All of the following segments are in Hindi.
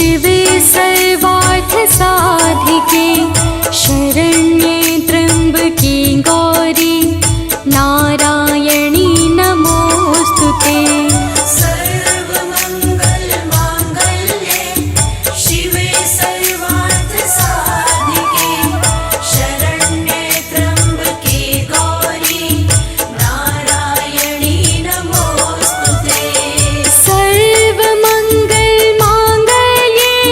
शिवे सर्वार्थ साधिके शरण्ये त्र्यंबके गौरी नारायणी नमोस्तुते। सर्वमंगल मांगल्ये शिवे सर्वार्थ साधिके शरण्ये त्र्यंबके गौरी नारायणी नमोस्तुते। सर्वमंगल मांगल्ये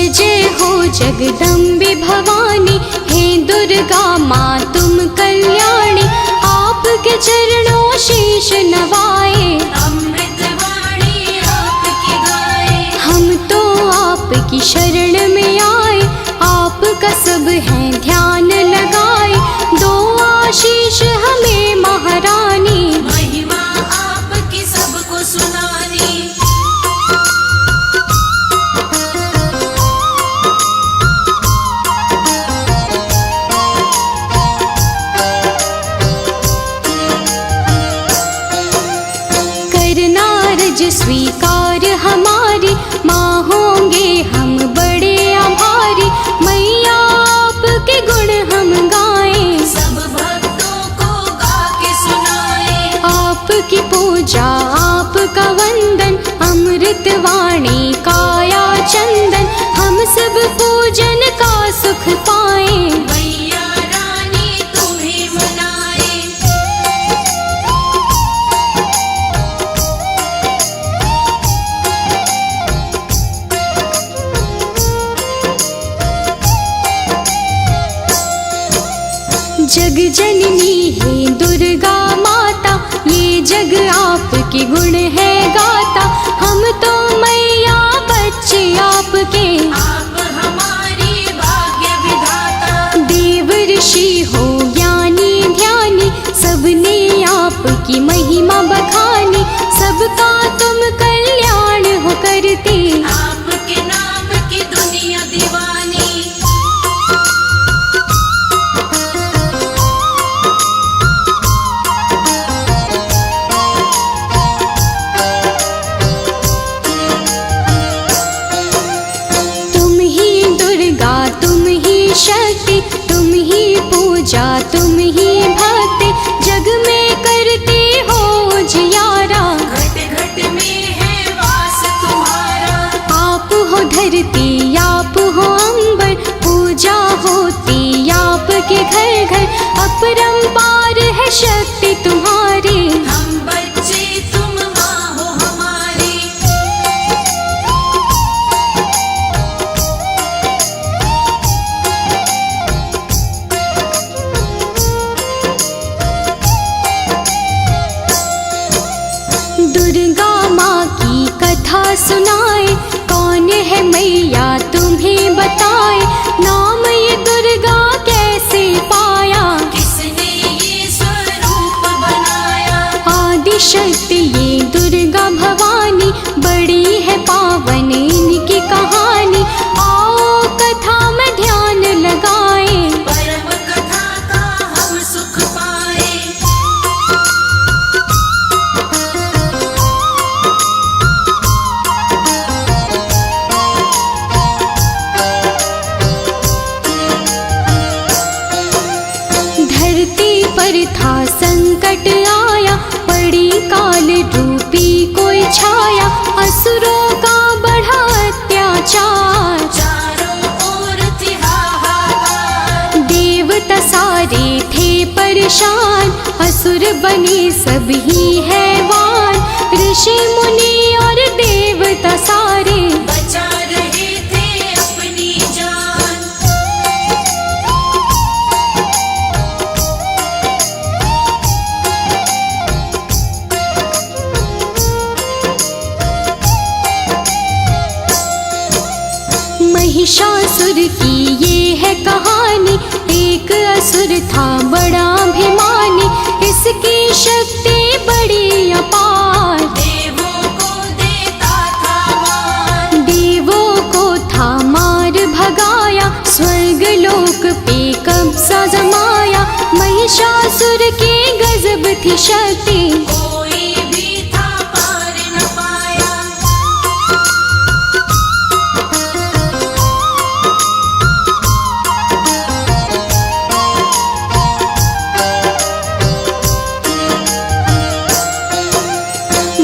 जय जय हो जगदम्बे भवानी, हे दुर्गा माँ तुम कल्याणी। आपके चरणों शीश नवाए, अमृत वाणी आपकी गाए। हम तो आपकी शरण में आए, आपका सब है ध्यान लगाए। दो आशीष हमें महारानी, महिमा आपकी सबको सुनानी। करना रज स्वीकार हमारी, माँ होंगे हम बड़े आभारी। मैया आपके गुण हम गाएं, सब भक्तों को गा के सुनाए। आपकी पूजा आपका वंदन, अमृत वाणी काया चंदन। हम सब पूजन का सुख पाएं, मैया रानी तुम्हें मनाए। जग जननी है दुर्गा माता, ये जग आपके गुण है गाता। हम तो मैया बच्चे आपके, आप हमारी भाग्य विधाता। देव ऋषि हो ज्ञानी ध्यानी, सबने आपकी महिमा बखानी। सबका तुम कल्याण हो करते, आपके नाम की दुनिया दीवानी। तुम ही दुर्गा तुम ही शक्ति, तुम ही पूजा तुम ही भक्ति। जग में करते हो जियारा, घट घट में है वास तुम्हारा। आप हो धरती आप हो अंबर, पूजा होती आपके घर घर। अपरंपार है शक्ति तुम्हारी, हम बच्चे तुम माँ हो हमारी। दुर्गा माँ की कथा सुनाए, कौन है मैया तुम्हें बताए। नाम ये दुर्गा कैसे पाया, किसने ये स्वरूप बनाया। आदि शक्ति ये दुर्गा भवानी, बड़ी है पावन इनकी कहानी। आओ कथा में ध्यान लगाए, परम कथा का हम सुख पाए। धरती पर था संकट आया, पड़ी काल रूपी कोई छाया। असुरों का बढ़ा अत्याचार, चारों ओर थी हाहाकार। देवता सारे थे परेशान, असुर बने सभी हैवान। ऋषि मुनि और देवता सारे, बचा रहे थे अपनी जान। महिषासुर की ये है कहानी। एक असुर था बड़ा अभिमानी, इसकी शक्ति बड़ी अपार। देवों को देता था मान। देवों को था मार भगाया, स्वर्ग लोक पे कब्जा जमाया। महिषासुर की गजब थी शक्ति, कोई भी था पार न पाया।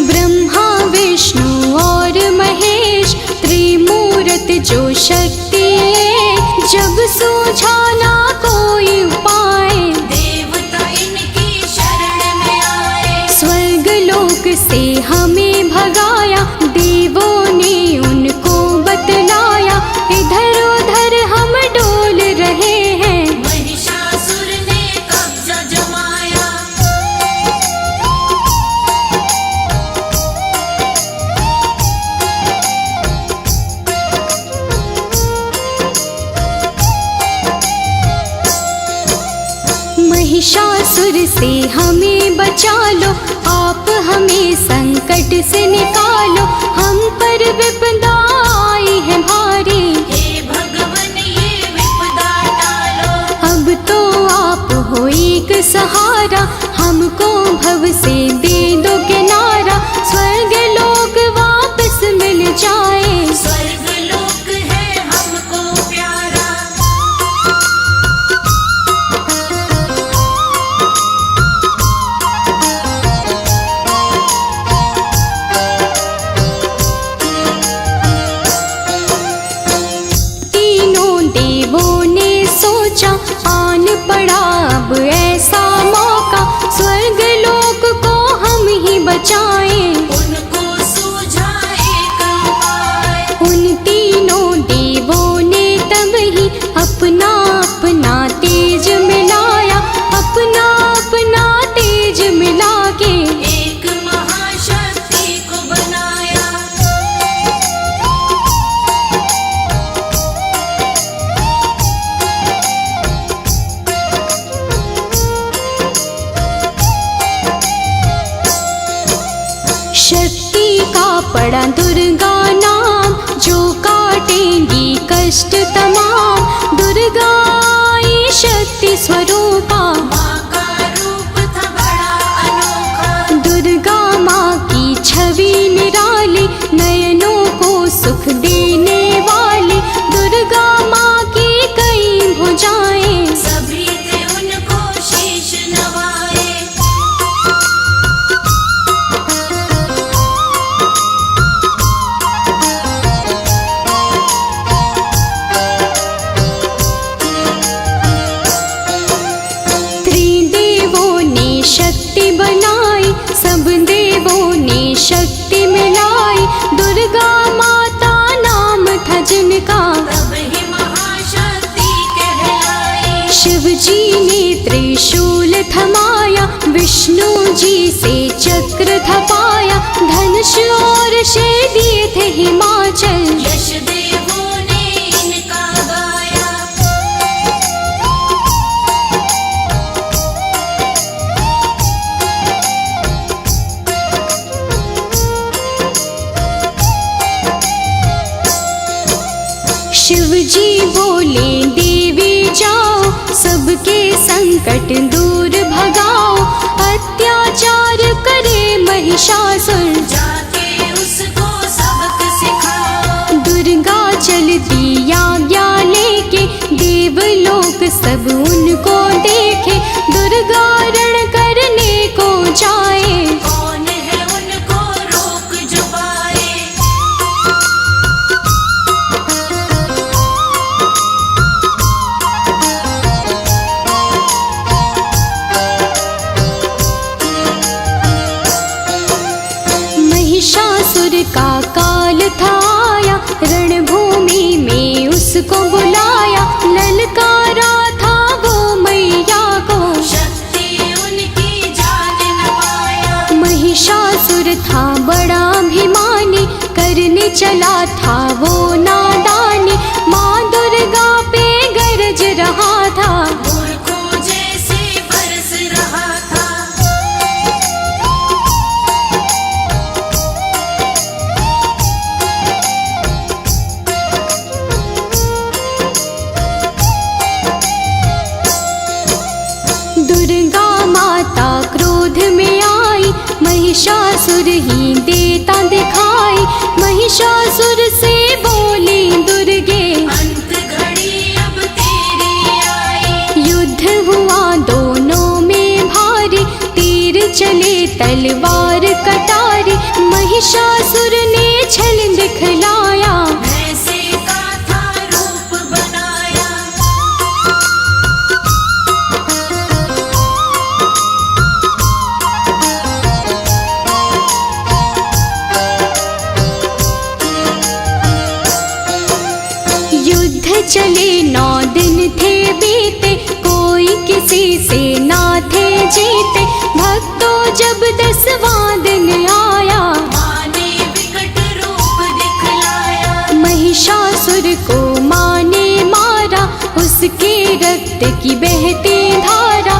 ब्रह्मा विष्णु और महेश, त्रिमूर्त जो शक्ति है। जब सूझा ना कोई उपाय, देवता इनकी शरण में आए। स्वर्ग लोक से हमें भगाया, देवों ने उनको बतलाया। इधर महिषासुर से हमें बचा लो, आप हमें संकट से निकालो, हम पर विपदा आई है भारी, हे भगवन ये विपदा टालो। अब तो आप हो एक सहारा, हमको भव से दे दो किनारा, स्वर्ग लोक वापस मिल जाए, स्वर्ग लोक है हमको प्यारा। तीनों देवों ने सोचा आन पड़ा अब ऐसा मौका, स्वर्ग लोक को हम ही बचाएं, उनको सूझा एक उपाय, उन तीनों देवों ने तब ही अपना अपना तेज मिलाया, अपना अपना तेज मिला के एक महाशक्ति को बनाया। शक्ति का पड़ा दुर्गा नाम, जो काटेंगी कष्ट तमाम, दुर्गा आई शक्ति स्वरूपा, माँ का रूप था बड़ा अनोखा, दुर्गा माँ की छवि निराली, नयनों को सुख देने वाली, दुर्गा माँ की कई भुजाएं, सभी थे उनको शीश नवाए। त्रिदेवों ने शक्ति बनाई, सब देवों ने शक्ति मिलाई, दुर्गा माता नाम था जिनका, तब ही महाशक्ति कहलाई। शिव जी ने त्रिशूल थमाया, विष्णु जी से चक्र थपाया, धनुष और शे दिए थे हिमाचल, यश देवों ने इनका गाया। शिव जी बोले देवी जाओ, सबके संकट दूर भगाओ, अत्याचार करे महिषासुर, जाके उसको सबक सिखाओ। दुर्गा चलती आज्ञा लेके, देवलोक सब उनको देखे, दुर्गा रण करने को जाए, कौन है उनको रोक जो पाए। महिषासुर का काल था आया, रणभूमि में उसको बुलाया, ललकारा था वो मैया को, शक्ति उनकी जान न पाया। महिषासुर था बड़ा अभिमानी, करने चला था वो नादानी, माँ दुर्गा पे गरज रहा था, मूर्खों जैसे बरस रहा था। दुर्गा माता क्रोध में आई, महिषासुर ही देता दिखाई, महिषासुर से बोली दुर्गे, अंत घड़ी अब तेरी आई। युद्ध हुआ दोनों में भारी, तीर चले तलवार कटारी, महिषासुर ने छल दिखलाया, भैंसे का था रूप बनाया। युद्ध चले 9 दिन थे बीते, कोई किसी से ना थे जीते, भक्तों जब 10वां दिन आया, माँ ने विकट रूप दिखलाया। महिषासुर को माँ ने मारा, उसके रक्त की बहती धारा,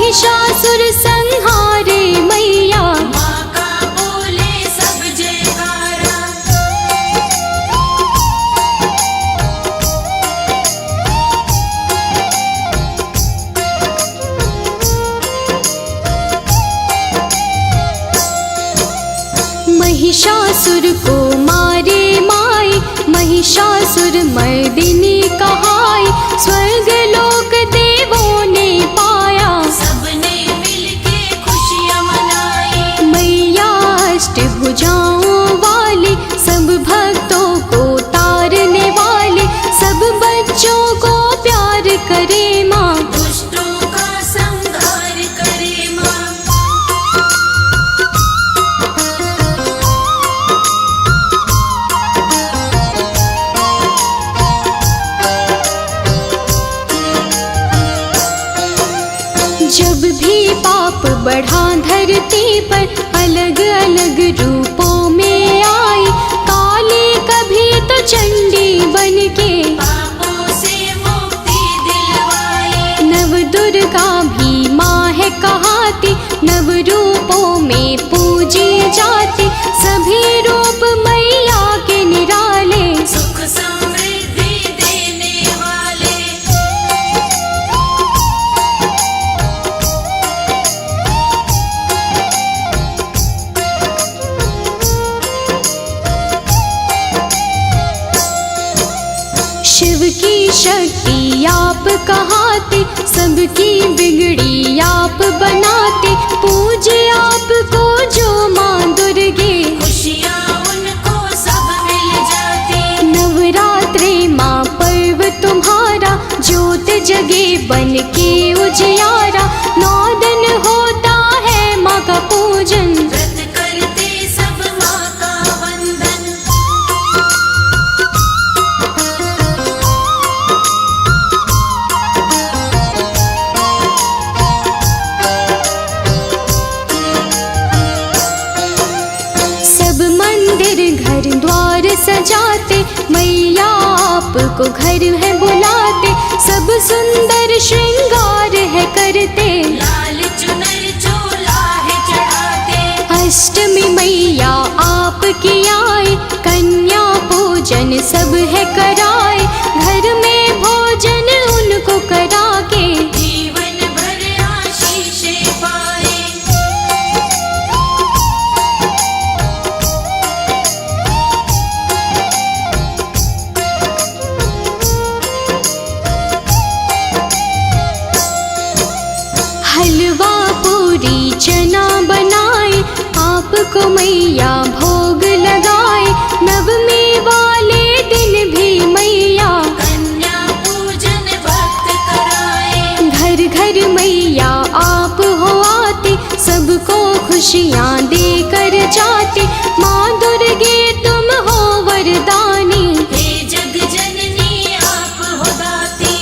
महिषासुर संहारे मैया। माँ का बोले सब जयकारा। महिषासुर को मारे माई, महिषासुर मर्दिनी कहाई। स्वर्ग लोक देवों ने पाया, सबने मिलके खुशियाँ मनाई। मैया अष्टभुजाओं वाली, सब भक्तों को तारने वाली। सब बच्चों को प्यार करे माँ, दुष्टों का संहार करे माँ। जब भी पाप बढ़ा धरती पर, अलग अलग रूपों में आई। काली कभी तो चंडी बनके, पापों से मुक्ति दिलवाई। नव दुर्गा भी माँ है कहाती। नव रूपों में पूजी जाती, सभी रूप मैया के निराले। सुख समृद्धि देने वाले। शिव की शक्ति आप कहाते, सबकी बिगड़ी आप बनाते। पूजे आपको जो माँ दुर्गे, खुशियाँ उनको सब मिल जाती। नवरात्रे माँ पर्व तुम्हारा, ज्योत जगे बन के उजियारा। 9 दिन होता है माँ का पूजन, व्रत करते सब माँ का वंदन। सब मंदिर घर द्वार सजाते, मैया आपको घर है बुलाते। सब सुंदर श्रृंगार है करते, लाल चुनर चोला है चढ़ाते। अष्टमी मैया आपकी आए, कन्या पूजन सब है कराए। घर में भोजन उनको करा के, जीवन भर आशीषें पाए। हलवा पूरी चना बनाए, आपको मैया भोग लगाए। नवमी वाले दिन भी मैया, कन्या पूजन भक्त कराए। घर घर मैया आप हो आते। सबको खुशियाँ देकर जाते, माँ दुर्गे तुम हो वरदानी। हे जग जननी आप हो दाती।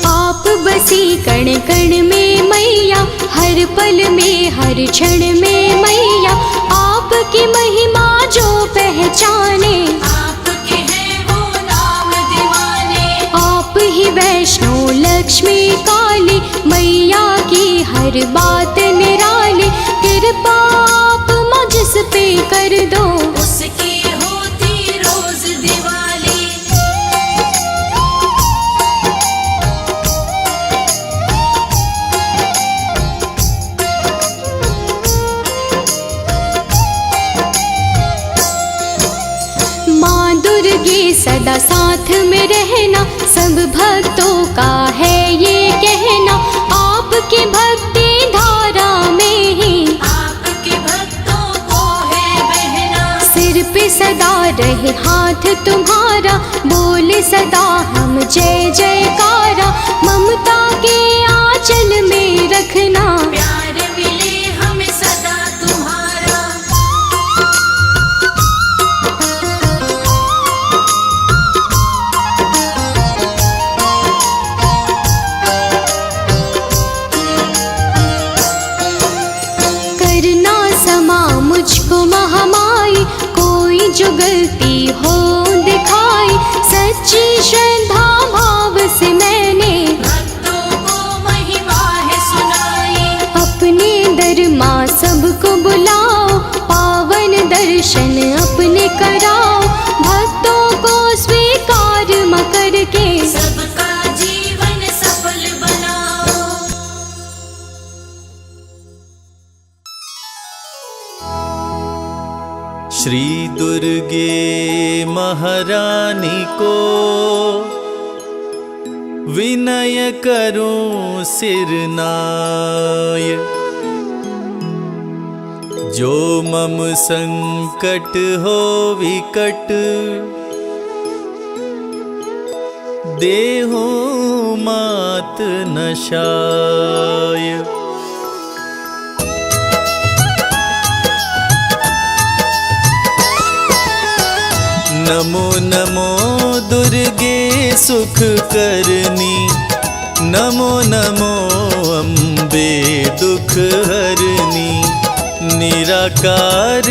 आप बसी कण कण में मैया, हर पल में हर क्षण में मैया। आपकी महिमा जो पहचाने, आपके हैं वो नाम दीवाने। आप ही वैष्णो लक्ष्मी काली, मैया की हर बात निराली। कृपा आप मुझ पे कर दो, उसकी होती रोज दिवाली। माँ दुर्गे सदा साथ में रहना, सब भक्तों का है ये कहना। आपकी भक्ति धारा में ही, आपके भक्तों को है बहना। सिर पे सदा रहे हाथ तुम्हारा, बोले सदा हम जय जयकारा। ममता के आंचल में रखना, प्यार मिले हमें सदा तुम्हारा। महारानी को विनय करूं सिरनाय। जो मम संकट हो विकट देहु मात नशाय। नमो नमो दुर्गे सुख करनी, नमो नमो अम्बे दुख हरनी। निराकार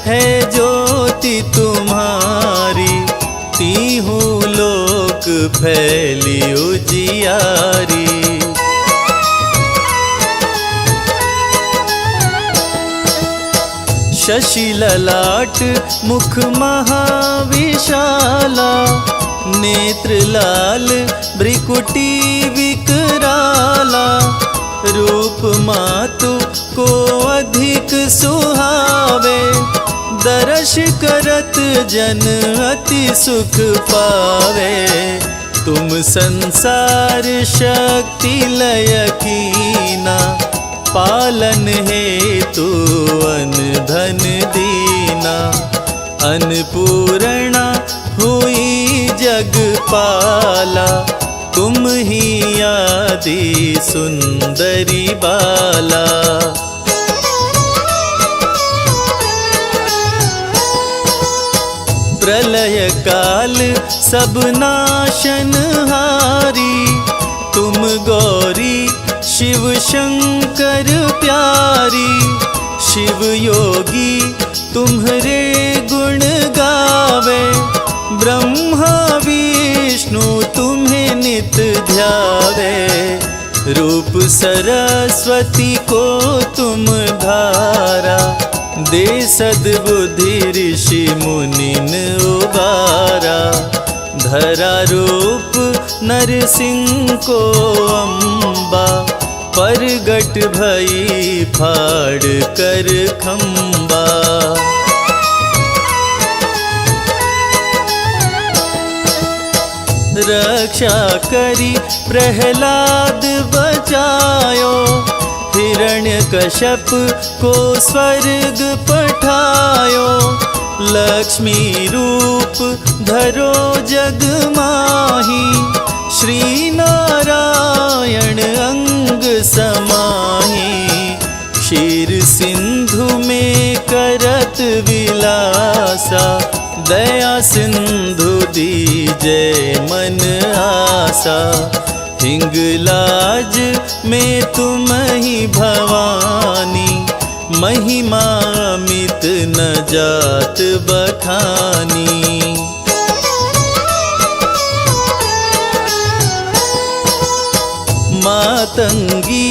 है ज्योति तुम्हारी, तीहू लोक फैली उजियारी। शशि ललाट मुख महाविशाला, नेत्र लाल भ्रिकुटी विकराला। रूप मातु को अधिक सुहावे, दर्श करत जन अति सुख पावे। तुम संसार शक्ति लय कीना, पालन हेतु अन धन दीना। अन्नपूर्णा हुई जगपाला, तुम ही आदि सुंदरी बाला। प्रलय काल सब नाशनहारी, तुम गौरी शिव शंकर प्यारी। शिव योगी तुम्हारे गुण गावे, ब्रह्मा विष्णु तुम्हें नित ध्यावे। रूप सरस्वती को तुम धारा, दे सद्बुद्धि ऋषि मुनिन उबारा। धरा रूप नरसिंह को अम्बा, परगट भई फाड़ कर खंबा। रक्षा करी प्रहलाद बचायो, हिरण्यकश्यप को स्वर्ग पठायो। लक्ष्मी रूप धरो जग माही, श्री नारायण अंग समाही। क्षीर सिंधु में करत विलासा, दया सिंधु दीजय मन आसा। हिंगलाज में तुम ही भवानी, महिमा मित न जात बखानी। मातंगी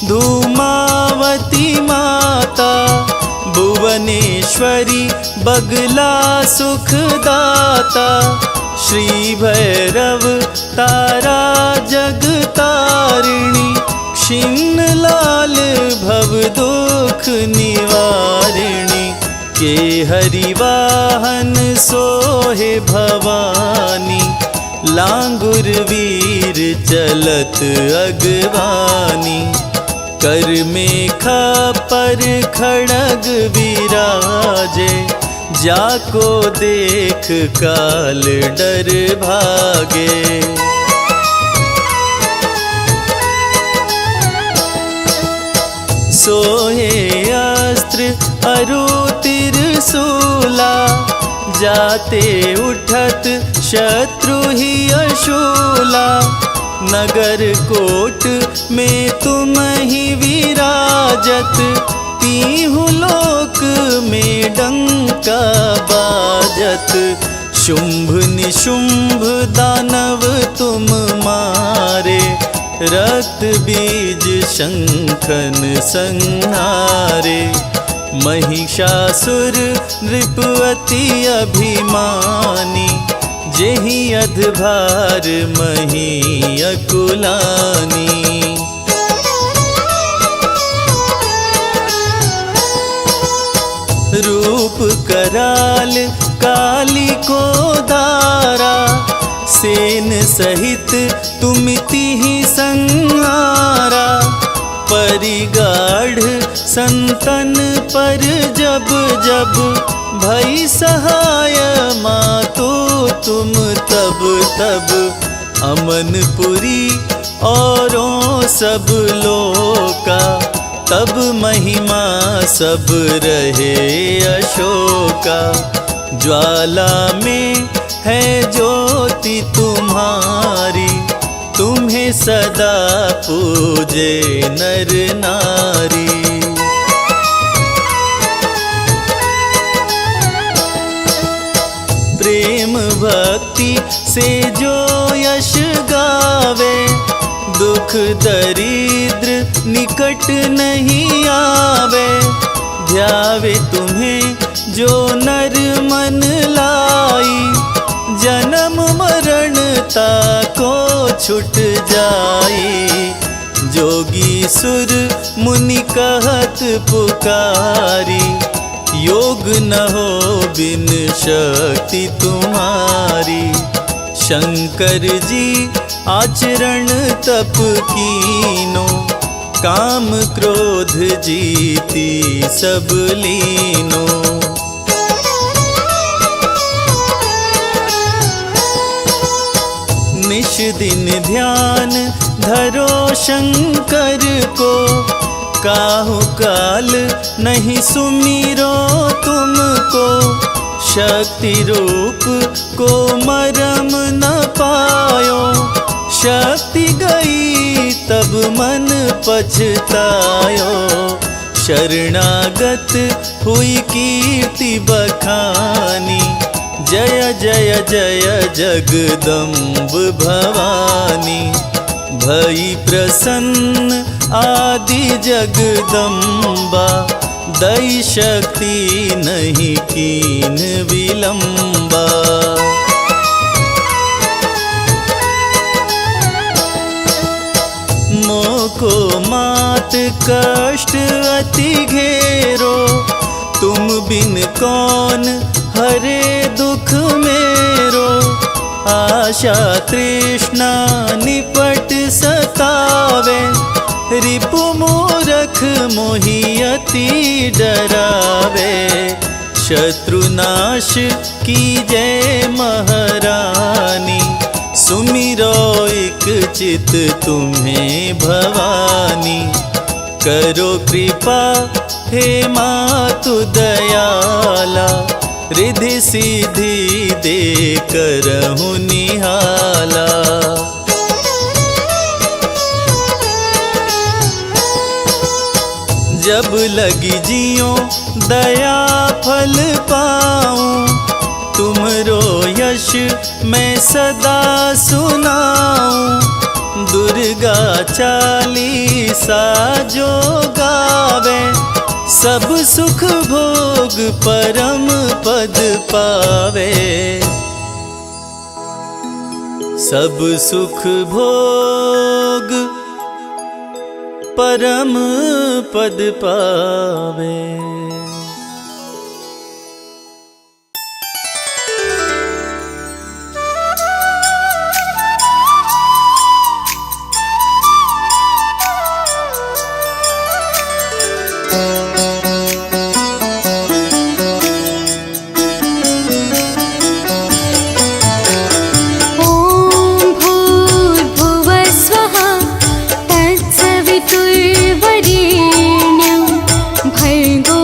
धूमावती माता, भुवनेश्वरी बगला सुखदाता। श्री भैरव तारा जगतारिणी, क्षीण लाल भव दुख निवारिणी। के हरिवाहन सोहे भवानी, लांगुर वीर चलत अगवानी। कर मेखा पर खड़ग विराजे, जाको देख काल डर भागे। सोहे अस्त्र अरु त्रिशूला, जाते उठत शत्रु ही अशूला। नगर कोट में तुम ही विराजत, तीहू लोक में डंका बाजत। शुंभ निशुंभ दानव तुम मारे, रक्त बीज शंखन संहारे। महिषासुर नृप अति अभिमानी, जेहि अधभार मही अकुलानी। रूप कराल काली को धारा, सेन सहित तुमिति ही संहारा। परिगाढ़ संतन पर जब जब भई सहाय मातो तुम तब तब। अमनपुरी औरों सब लोका, तब महिमा सब रहे अशोका। ज्वाला में है ज्योति तुम्हारी, तुम्हें सदा पूजे नर नारी। प्रेम भक्ति से जो यश गावे, दुख दरिद्र निकट नहीं आवे। ध्यावे तुम्हें जो नर मन लाई, जन्म मरण ताको छुट जाई। जोगी सुर मुनि कहत पुकारी, योग न हो बिन शक्ति तुम्हारी। शंकर जी आचरण तप कीनो, काम क्रोध जीती सब लीनो। निश दिन ध्यान धरो शंकर को, काहु काल नहीं सुमिरो तुमको। शक्ति रूप को मरम न पायो, शक्ति गई तब मन पछतायो। शरणागत हुई कीर्ति बखानी, जय जय जय जगदम्ब भवानी। भई प्रसन्न आदि जगदम्बा, दई शक्ति नहीं कीन विलंबा। मोको मात कष्ट अति घेरो, तुम बिन कौन हरे दुख मेरो। आशा तृष्णा निपट सतावे, रिपु मूरख मोहियति डरावे। शत्रुनाश कीजे महारानी, सुमिरो एक चित तुम्हें भवानी। करो कृपा हे मातु दयाला, रिद्धि सिद्धि दे करहु निहाला। जब लगी जियो दया फल पाऊं, तुमरो यश मैं सदा सुनाऊं। दुर्गा चालीसा जो गावे, सब सुख भोग परम पद पावे। सब सुख भोग परम पद पावे। भर्गो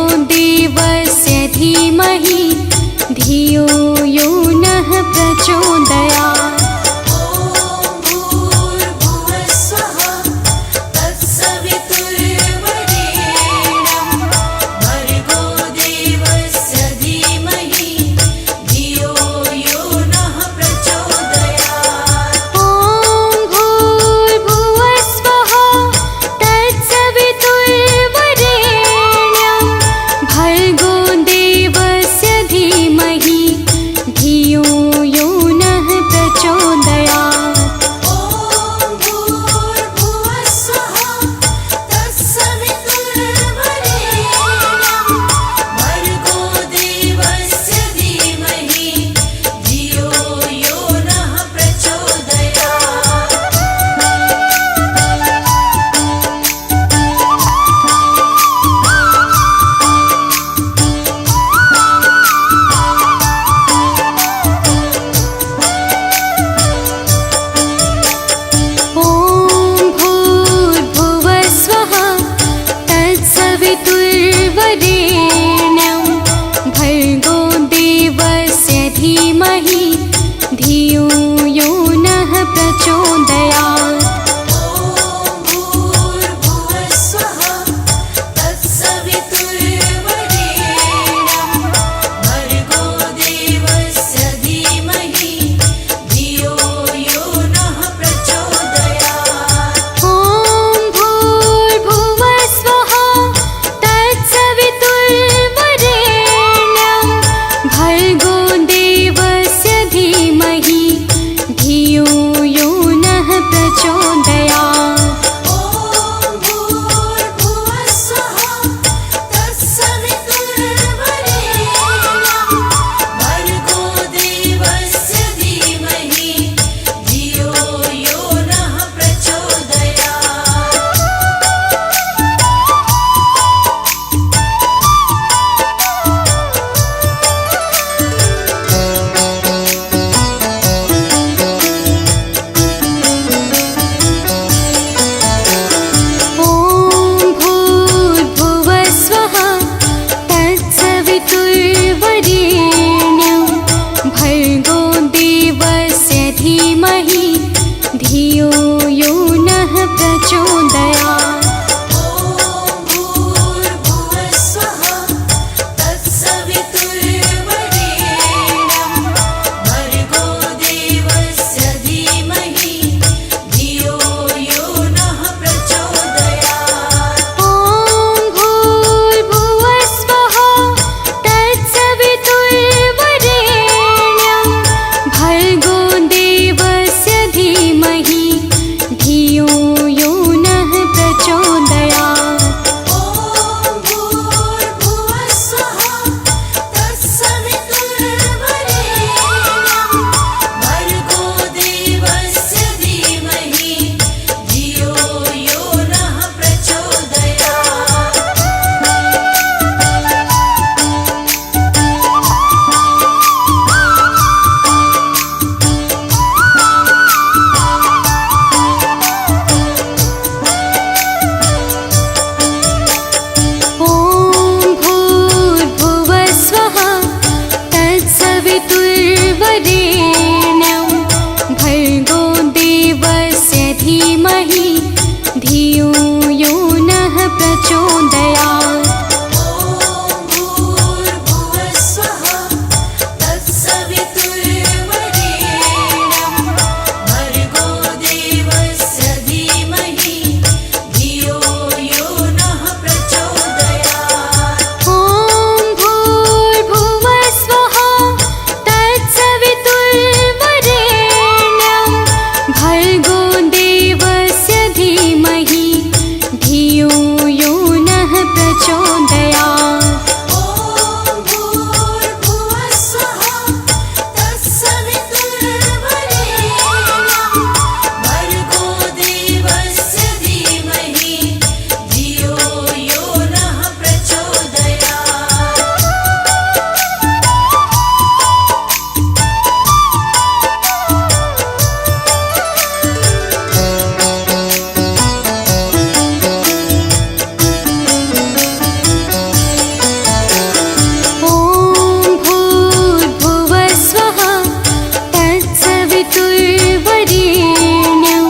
तत्सवितुर्वरेण्यं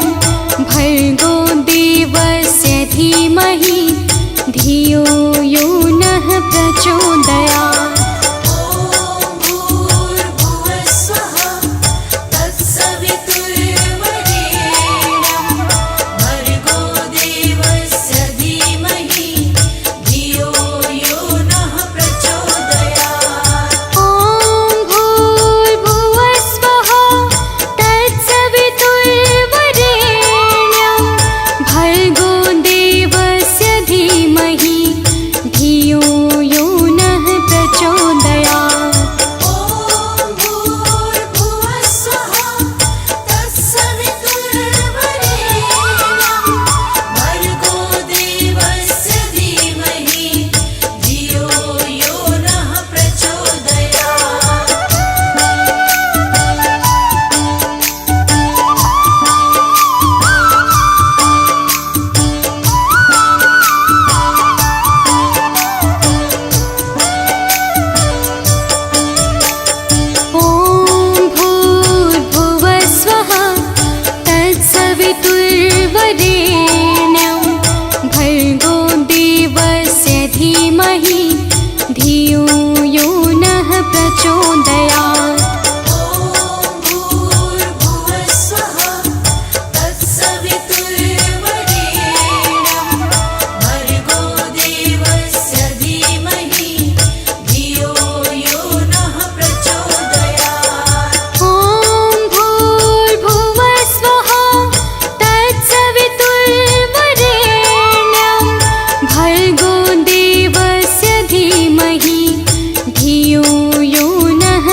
भर्गो देवस्य धीमहि धियो यो नः प्रचोदयात्। धियो यो नः प्रचोदयात्। धियो यो नः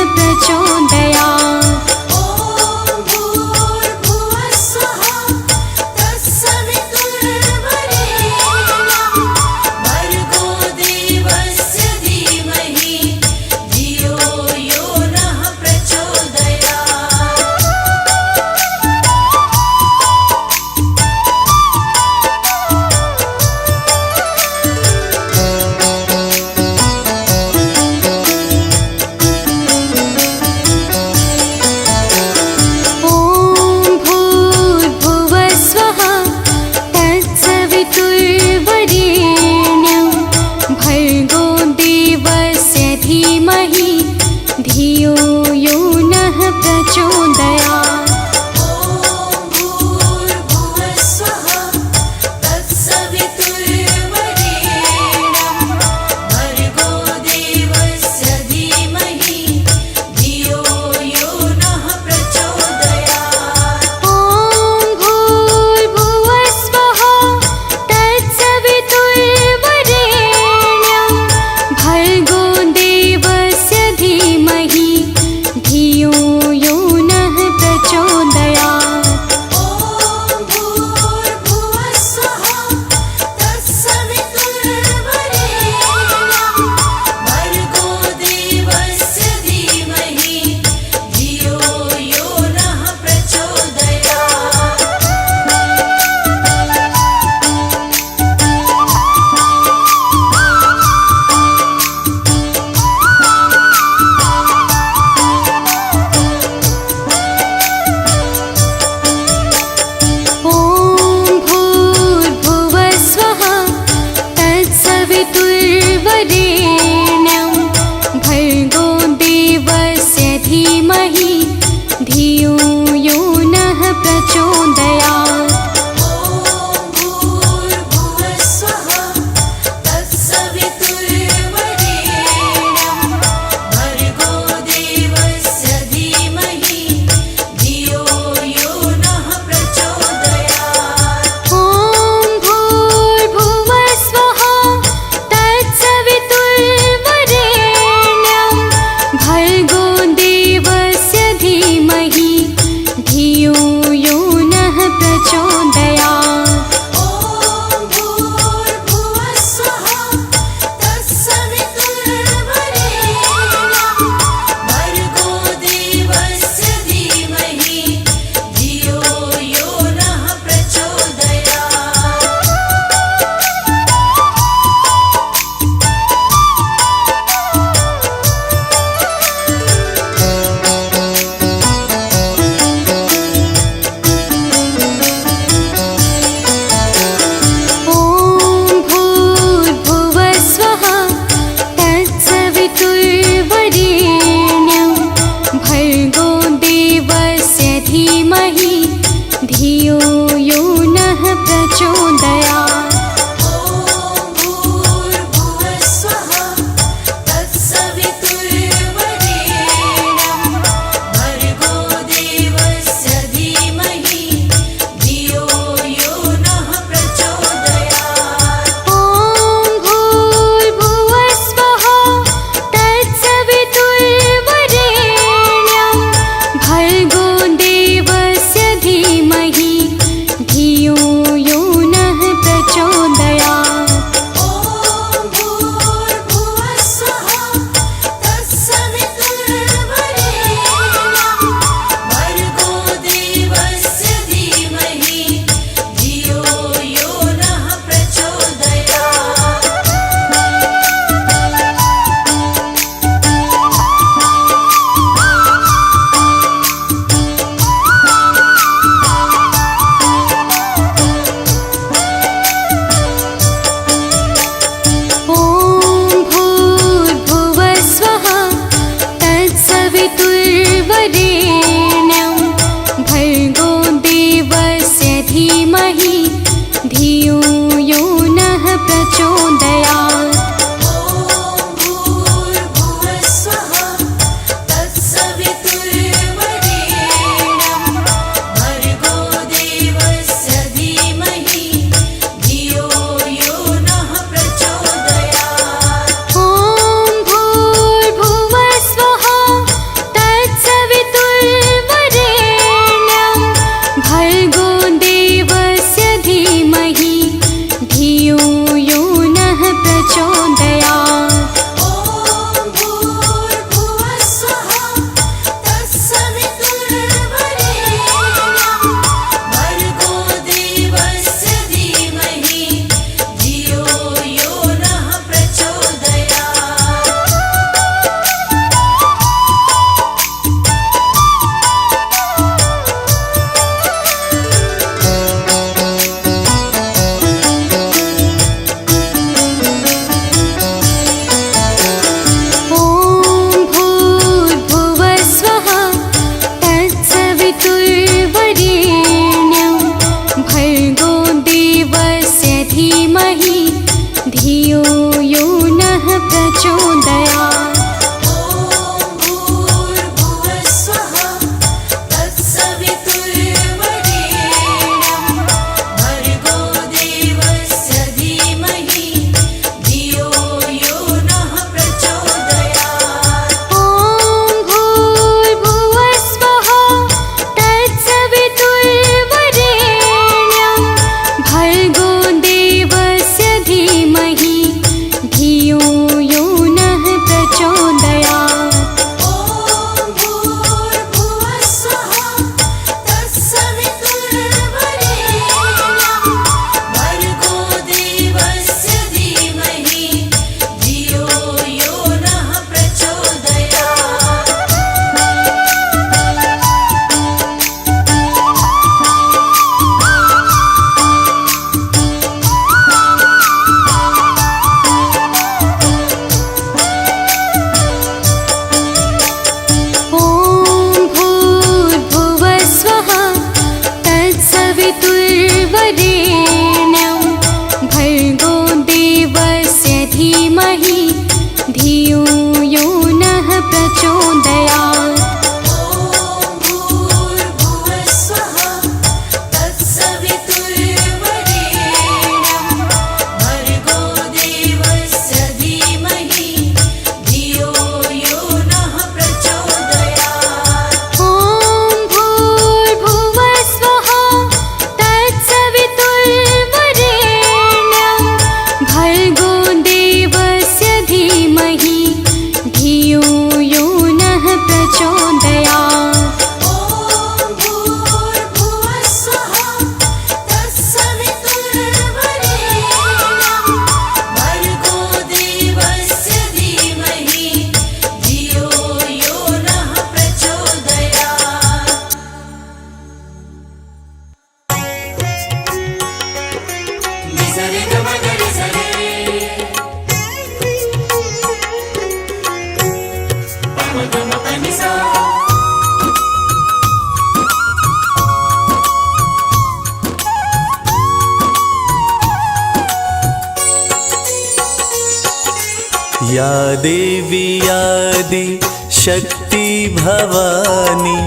या देवी आदि शक्ति भवानी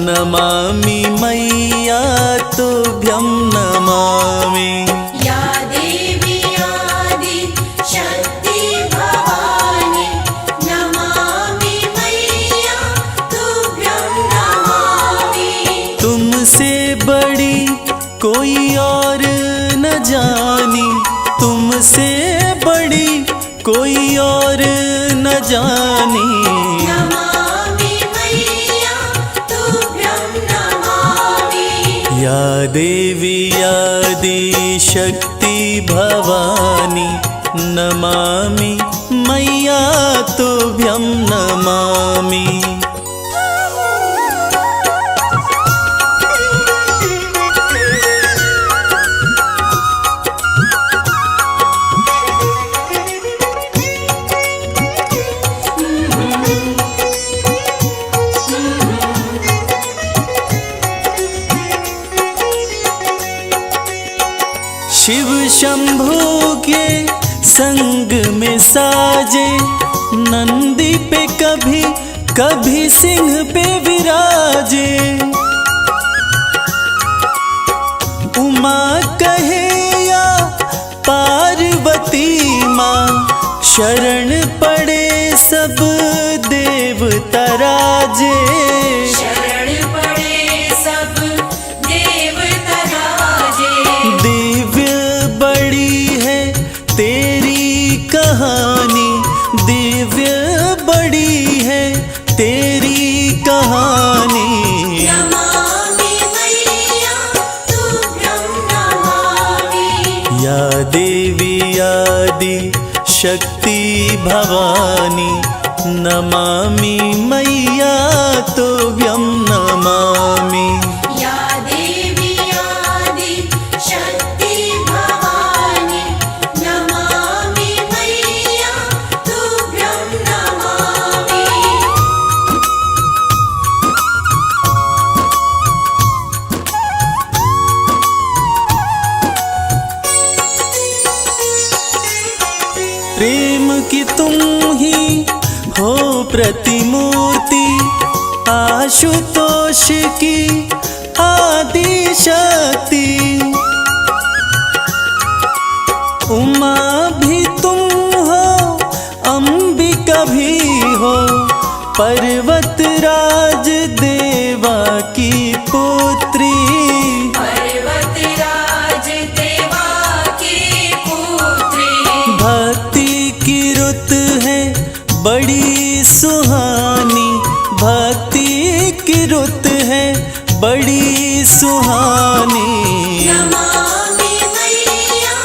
नमामि मैया तुभ्यं नमामि। या देवी आदि शक्ति भवानी नमामि मैया तुभ्यं नमामि। तुमसे बड़ी कोई और न जानी, तुमसे बड़ी कोई और न जानी। नमामि मैया तुभ्यं नमामि। या देवी आदि शक्ति भवानी नमामि मैया तुभ्यं नमामि। शिव शंभू के संग में साजे, नंदी पे कभी कभी सिंह पे विराजे। उमा कहे या पार्वती माँ, शरण पड़े सब देवता राजे। शरण पड़े सब देवता राजे। दिव्य बड़ी है तेरी कहानी, दिव्य बड़ी है तेरी कहानी। नमामि मैया तुभ्यं नमामि। या देवी आदि शक्ति भवानी नमामि मैया तुभ्यं नमामि। या देवी आदि शक्ति भवानी नमामि मैया तुभ्यं नमामि। प्रेम की तुम ही हो प्रतिमूर्ति, आशुतोष की आदि शक्ति। उमा भी तुम हो, अंबिका भी हो, पर्वतराज देवा की पुत्री। पर्वतराज देवा की पुत्री। भक्ति की रुत है बड़ी सुहानी, भक्ति की रुत है बड़ी सुहानी। नमामि मैया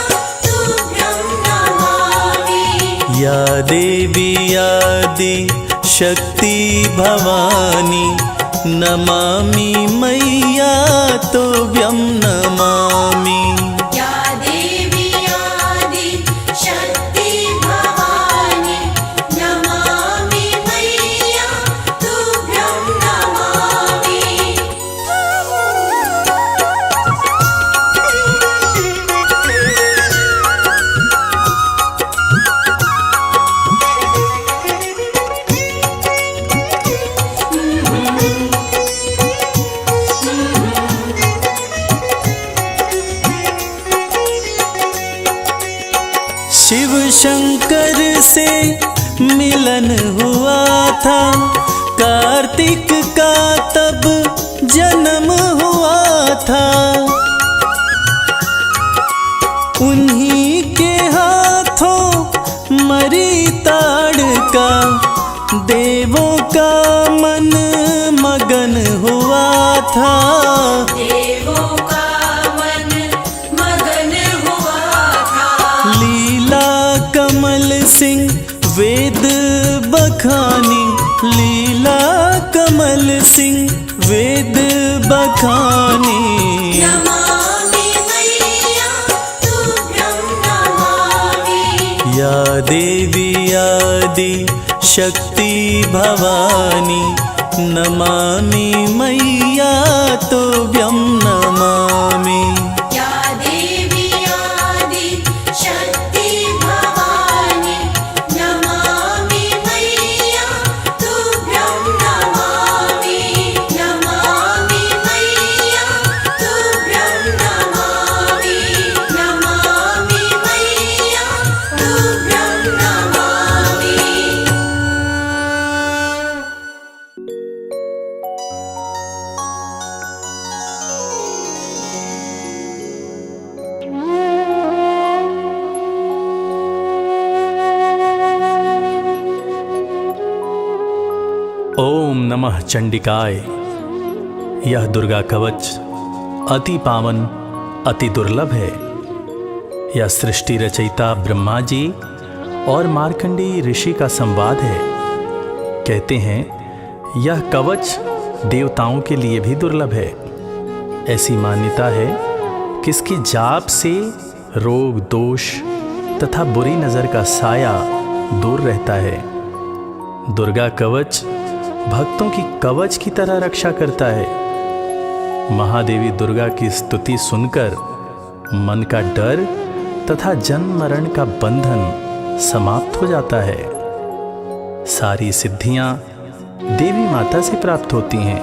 तुभ्यं नमामि। या देवी आदि शक्ति भवानी नमामि मैया तुभ्यं नमामि। या देवी आदि शक्ति भवानी नमामि मैया तुभ्यं नमामि। शिव शंकर से मिलन हुआ था, कार्तिक का तब जन्म हुआ था। उन्हीं के हाथों मरी ताड़का, देवों का मन मगन हुआ था। देवों का मन मगन हुआ था। लीला कमल सिंह वेद बखानी, लीला कमल सिंह वेद बखानी। नमामि मैया तुभ्यं नमामि। या देवी आदि शक्ति भवानी नमामि मैया तुभ्यं नमामि। या देवी आदि शक्ति भवानी नमामि नमः चंडिकाय। यह दुर्गा कवच अति पावन, अति दुर्लभ है। यह सृष्टि रचयिता ब्रह्मा जी और मार्कंडेय ऋषि का संवाद है। कहते हैं यह कवच देवताओं के लिए भी दुर्लभ है। ऐसी मान्यता है कि इसके जाप से रोग, दोष तथा बुरी नज़र का साया दूर रहता है। दुर्गा कवच भक्तों की कवच की तरह रक्षा करता है। महादेवी दुर्गा की स्तुति सुनकर मन का डर तथा जन्म मरण का बंधन समाप्त हो जाता है। सारी सिद्धियां देवी माता से प्राप्त होती हैं।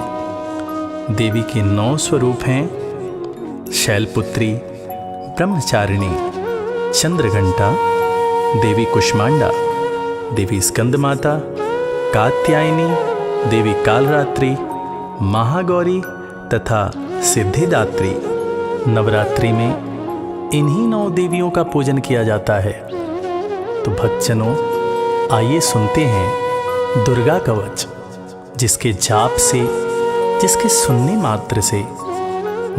देवी के 9 स्वरूप हैं: शैलपुत्री, ब्रह्मचारिणी, चंद्रघंटा, देवी कुष्मांडा, देवी स्कंदमाता, कात्यायनी, देवी कालरात्रि, महागौरी तथा सिद्धिदात्री। नवरात्रि में इन्हीं 9 देवियों का पूजन किया जाता है। तो भक्तजनों, आइए सुनते हैं दुर्गा कवच, जिसके जाप से, जिसके सुनने मात्र से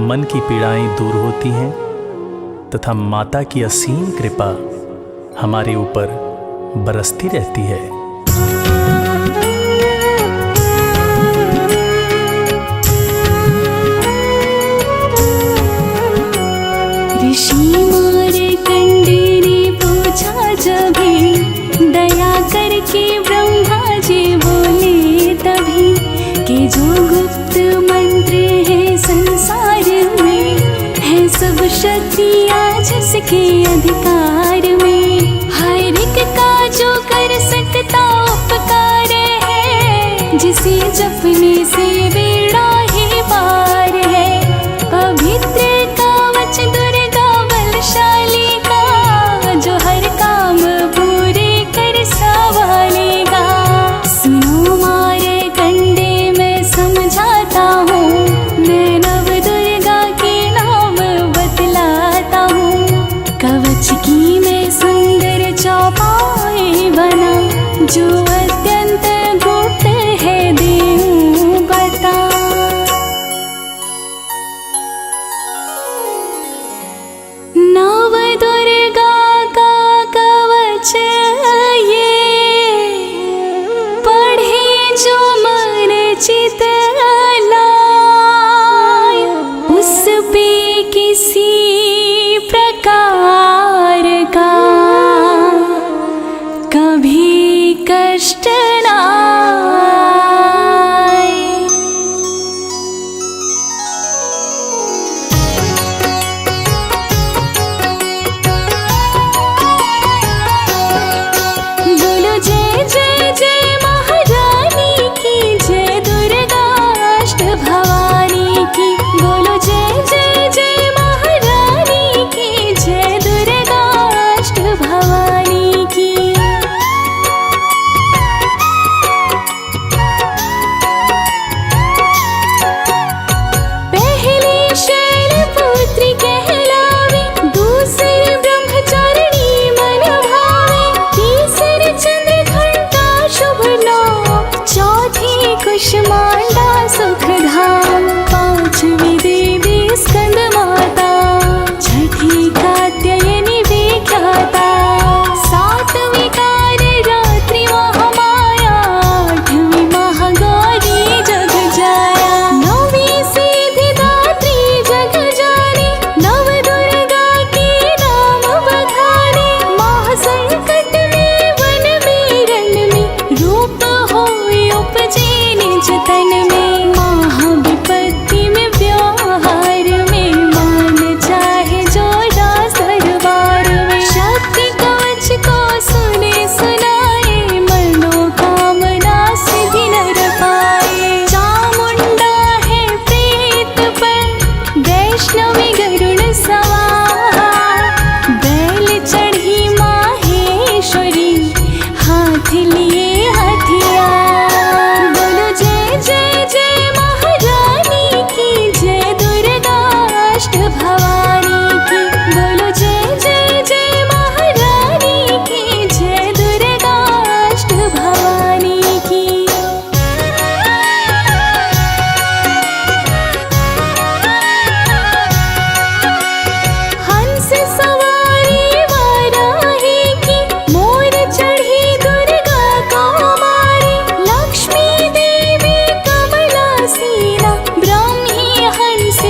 मन की पीड़ाएं दूर होती हैं तथा माता की असीम कृपा हमारे ऊपर बरसती रहती है। ऋषि मार्कंडेय ने पूछा जभी, दया करके ब्रह्मा जी बोले तभी, कि जो गुप्त मंत्र है संसार में, है सब शक्तियाँ जिसके अधिकार में। हर एक का जो कर सकता उपकार है, जिसे जपने से बेड़ा ही पार है। पवित्र कवच दुर्गा बलशाली का, जो हर काम पूरे कर संभालेगा। सुनो मार्कंडेय मैं समझाता हूँ, मैं नव दुर्गा के नाम बतलाता हूँ। कवच की मैं सुंदर चौपाई बना, जो अत्यंत गुप्त है देऊँ बता।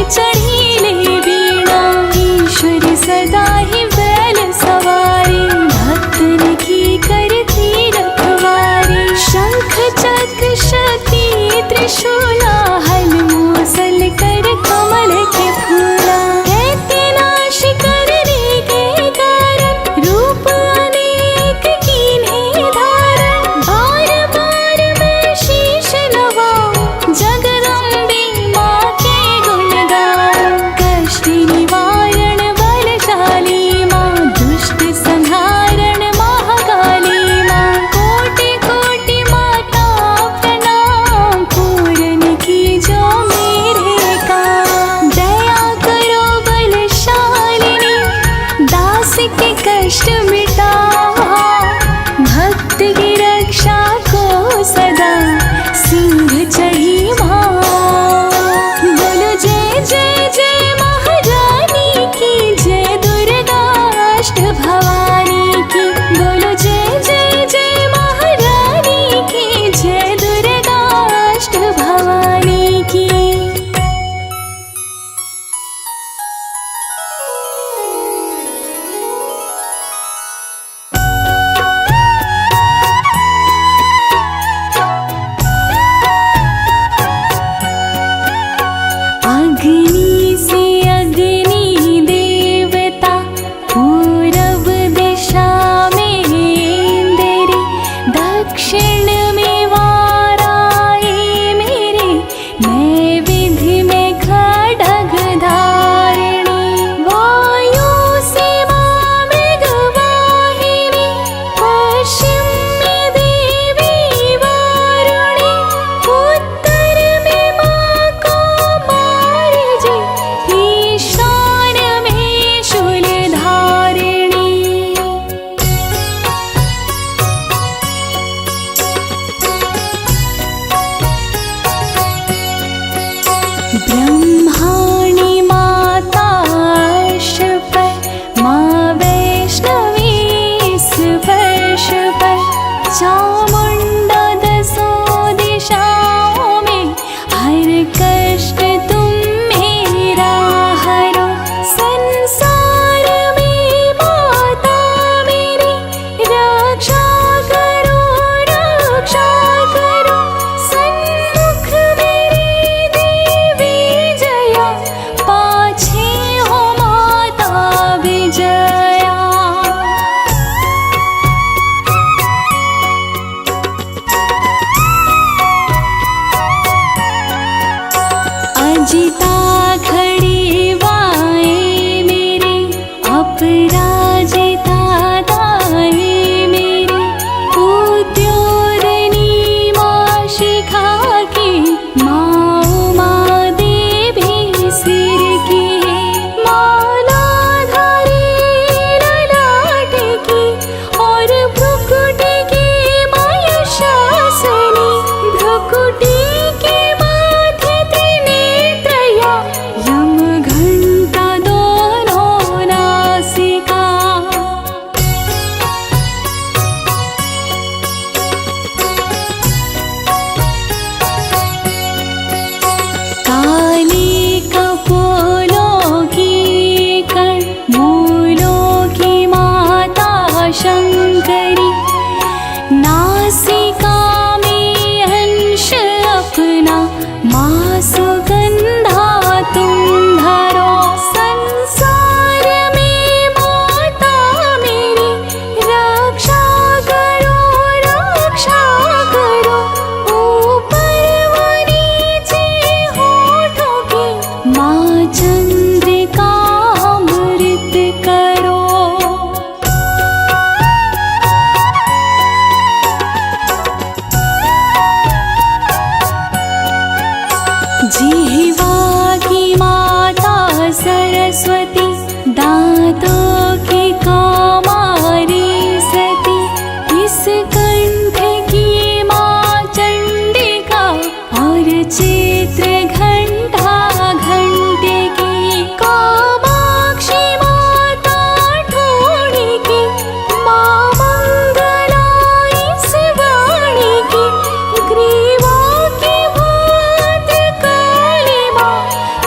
चढ़ी ले वीणा। ईश्वर सदा ही बैल सवारी, भक्तन की करती रखवारी। शंख चक्र शक्ति त्रिशूला, हल मूसल कर कमल के फूला। दैत्य नाश करने के कारण, रूप अनेक कीन्हे धारण। बार बार मैं शीश नवाऊं, जगदम्बे माँ के गुण गाऊं। कष्ट निवारण बलशाली माँ, दुष्ट संहारण महाकाली माँ। कोटि कोटि माता प्रणाम, पूरन की जो मेरे काम। दया करो बलशालिनी, दास के कष्ट मिटाओ। भक्त की रक्षा को सदा सिंह चढ़ी माँ। बोलो जय जय जय महारानी की, जय दुर्गा अष्ट भवानी की। बोलो जय जय जय महारानी की, जय दुर्गा अष्ट भवानी की। अग्नि से अग्नि देवता, पूरब दिशा में इंद्री। दक्षिण में वाराई मेरे, नैवेद्य में खड्ग धारिणी। वायु से माँ मृगवाहिनी, पश्चिम में देवी वारुणी। उत्तर में माँ कुमार जी, ईशान में शूलधारिणी। ब्रह्माणी माता पर, माँ वैष्णवी स्पर्श पर। चामुंडा दसों दिशाओं में, हर कष्ट तुम मेरा हरो। संसार में माता मेरी, रक्षा करो रक्षा करो। सन्मुख मेरी देवी जया,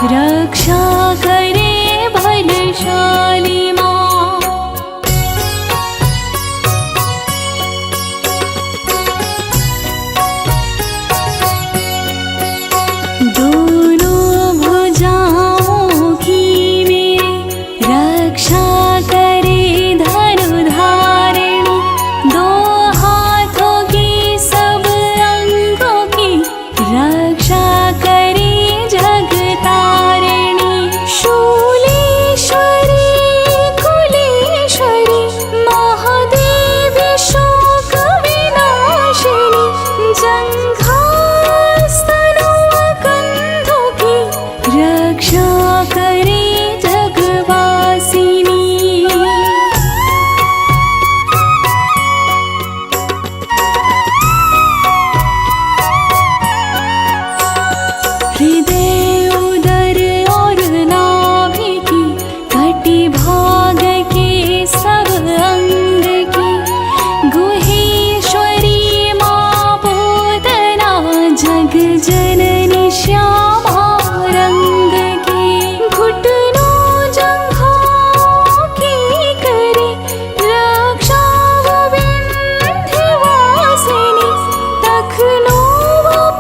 रक्षा करे बलशाली माँ। दोनों भुजाओं की मेरे रक्षा करे धनुधारिणी, दो हाथों की सब अंगों की रक्षा करे जगतारिणी। शूलेश्वरी कुलेश्वरी महादेवी शोक विनाशिनी, जंघास्तनों कंधों की रक्षा करे जगवासिनी। हृदय उदर और नाभि की, कटी भाग के सब अंग की, गुहेश्वरी माँ पूतना जग जननी श्यामा रंग की। घुटनों जंघाओं की करे रक्षा विंध्यवासिनी, तखनों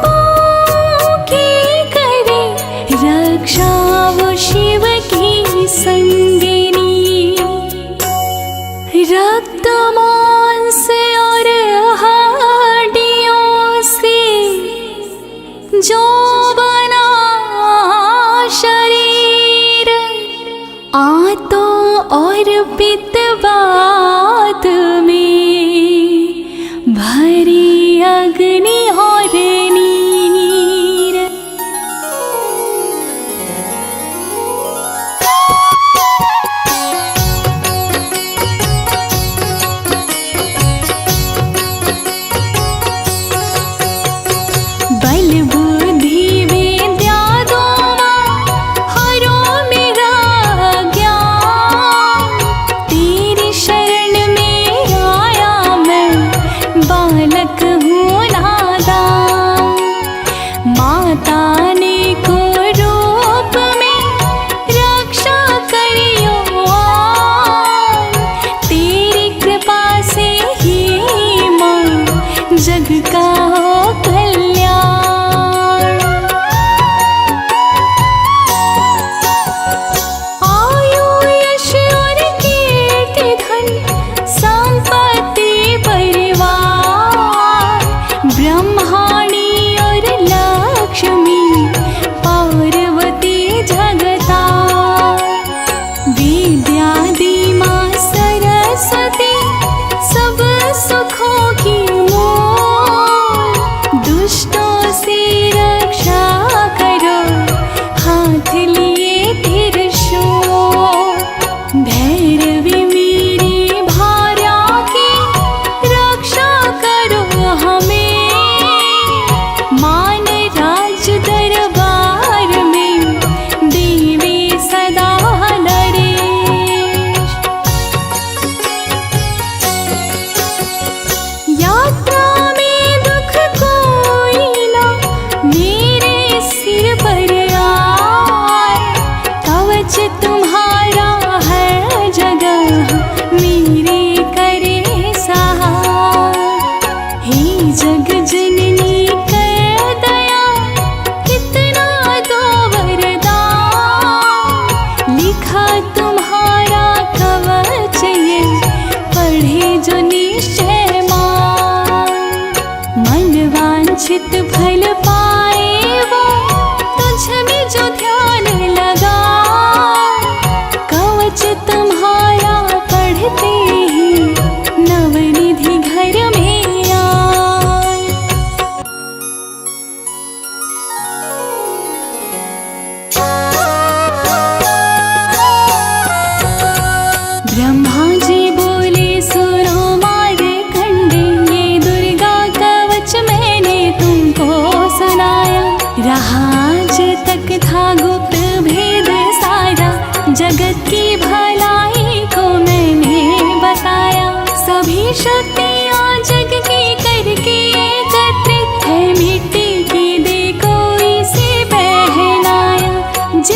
पाँव की करे रक्षा वो शिव की संगिनी। रक्त मांस और हड्डियों से जो बना शरीर, आंतों और पित्तवात में भरी अग्नि और नीर। बल बुद्धि विद्या दो माँ, हरो मेरा ज्ञान, तेरी शरण में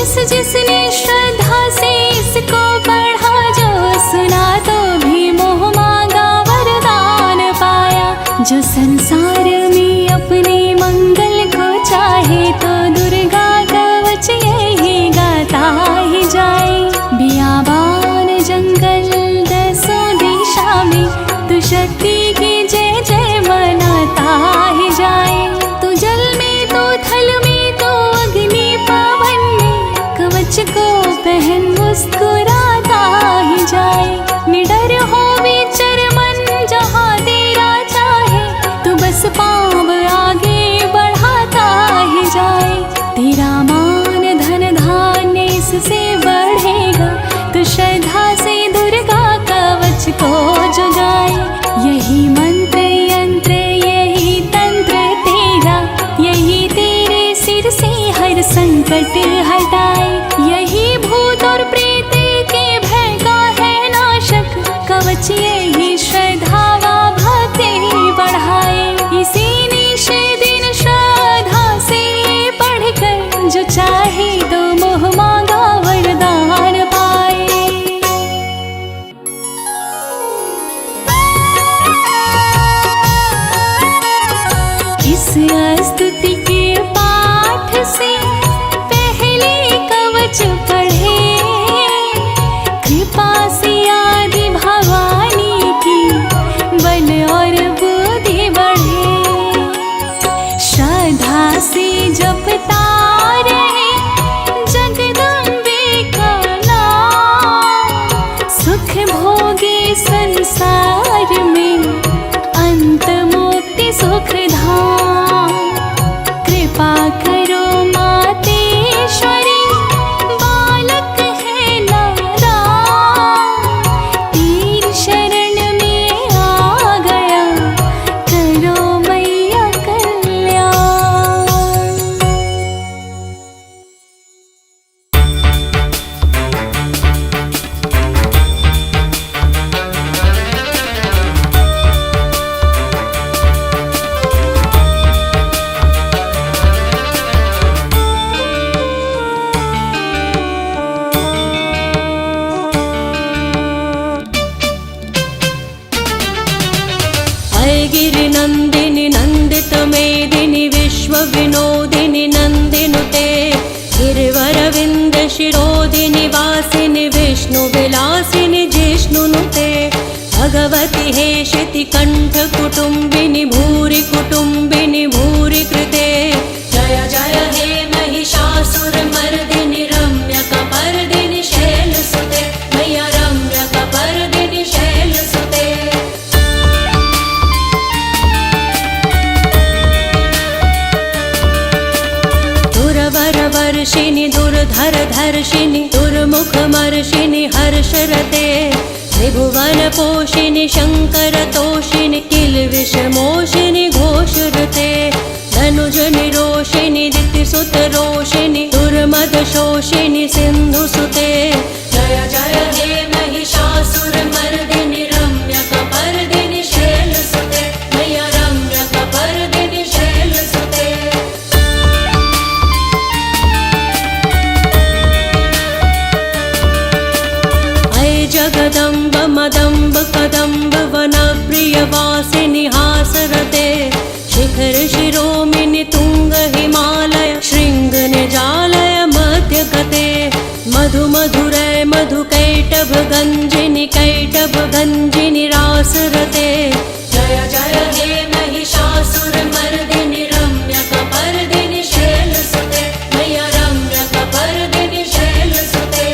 जिस जिसने श्रद्धा से इसको पढ़ा, जो सुना तो भी मोह मांगा वरदान पाया। जो संसार में अपने मंगल को चाहे, तो दुर्गा कवच यही गाता ही जाए। बियाबान जंगल दसों दिशा में, तू शक्ति की जय जय मनाता ही जाए। तू जल में तो थल में तो अग्नि पवन में, कवच को पहन मुस्कुराता ही जाए। निडर हो विचर मन जहाँ तेरा चाहे, तू बस पाँव आगे बढ़ाता ही जाए। तेरा मान धन धान्य इससे बढ़ेगा, तो श्रद्धा से दुर्गा कवच को जगाए। यही मंत्र यंत्र यही तंत्र तेरा, यही तेरे सिर से हर संकट हटाए। यही भूत और प्रेत के भय का है नाशक, कवच यही श्रद्धा व भक्ति बढ़ाए। इसी निश दिन श्रद्धा से पढ़कर, जो चाहे तो मोह मांगा वरदान पाए। इस स्तुति के पाठ से पहले कवच पढ़े, कृपा से आदि भवानी की बल और बुद्धि बढ़े। श्रद्धा से जपता रहे जगदम्बे का नाम, सुख भोगे संसार में अंत मुक्ति सुख धाम। कृपा करो मातेश्वरी, बालक है नारायण, तेरी शरण में आ गया, करो मैया कल्याण। गिरि नंदिनि नंदित मेदिनि विश्व विनोदिनि नंदिनुते, गिरिवरविंद शिरोदिनि वासिनि विष्णु विलासिनि जिष्णुनुते। भगवति हेशिति कंठ कुटुंबिनि भूरि कुटुंबिनि भूरि कृते। जय जय हे महिषासुर मर्दिनि रम्यकपर्दिनि शैलसुते, मैया रम्यकपर्दिनि शैलसुते। दुर्वरवर्षिणि दुर्धर धर्षिणि दुर्मुखमर्षिणि हर्षरते। त्रिभुवन पोषिणि शंकर तोषिणि किल्विषमोषिणि घोषरते। धनुज निरोषिणि दितिसुत रोषिणि दुर्मद शोषिणि सिंधुसुते। जय जय हे महिषासुर मर्दिनि रम्यकपर्दिनि शैलसुते, मैया रम्यकपर्दिनि शैलसुते। जगदम्ब मदम्ब कदम्ब वनप्रियवासिनि हासरते। शिखर शिरोमिनि तुंग हिमालय शृंग निजालय मध्यगते। मधु मधुरै मधु कैटभ गंजिनि कैटभ गंजिनि रासरते। जय जय हे महिषासुर मर्दिनि रम्यकपर्दिनि शैलसुते, मैया रम्यकपर्दिनि शैलसुते।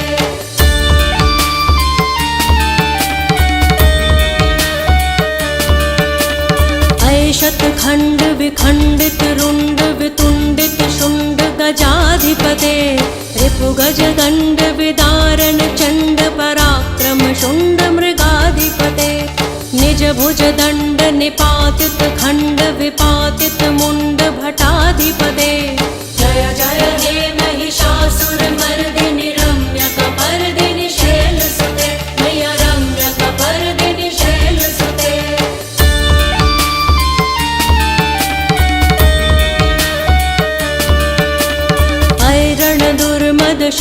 शतखंड विखंडित रुंड वितुंडित शुंड गजाधिपते। रिपु गज दंड विदारण चंड पराक्रम शुंड मृगाधिपते। निज भुज दंड निपातित खंड विपातित मुंड भटाधिपते। जय जय हे महिषासुर मर्दिनि रम्यकपर्दिनि शैलसुते, मैया रम्यकपर्दिनि शैलसुते।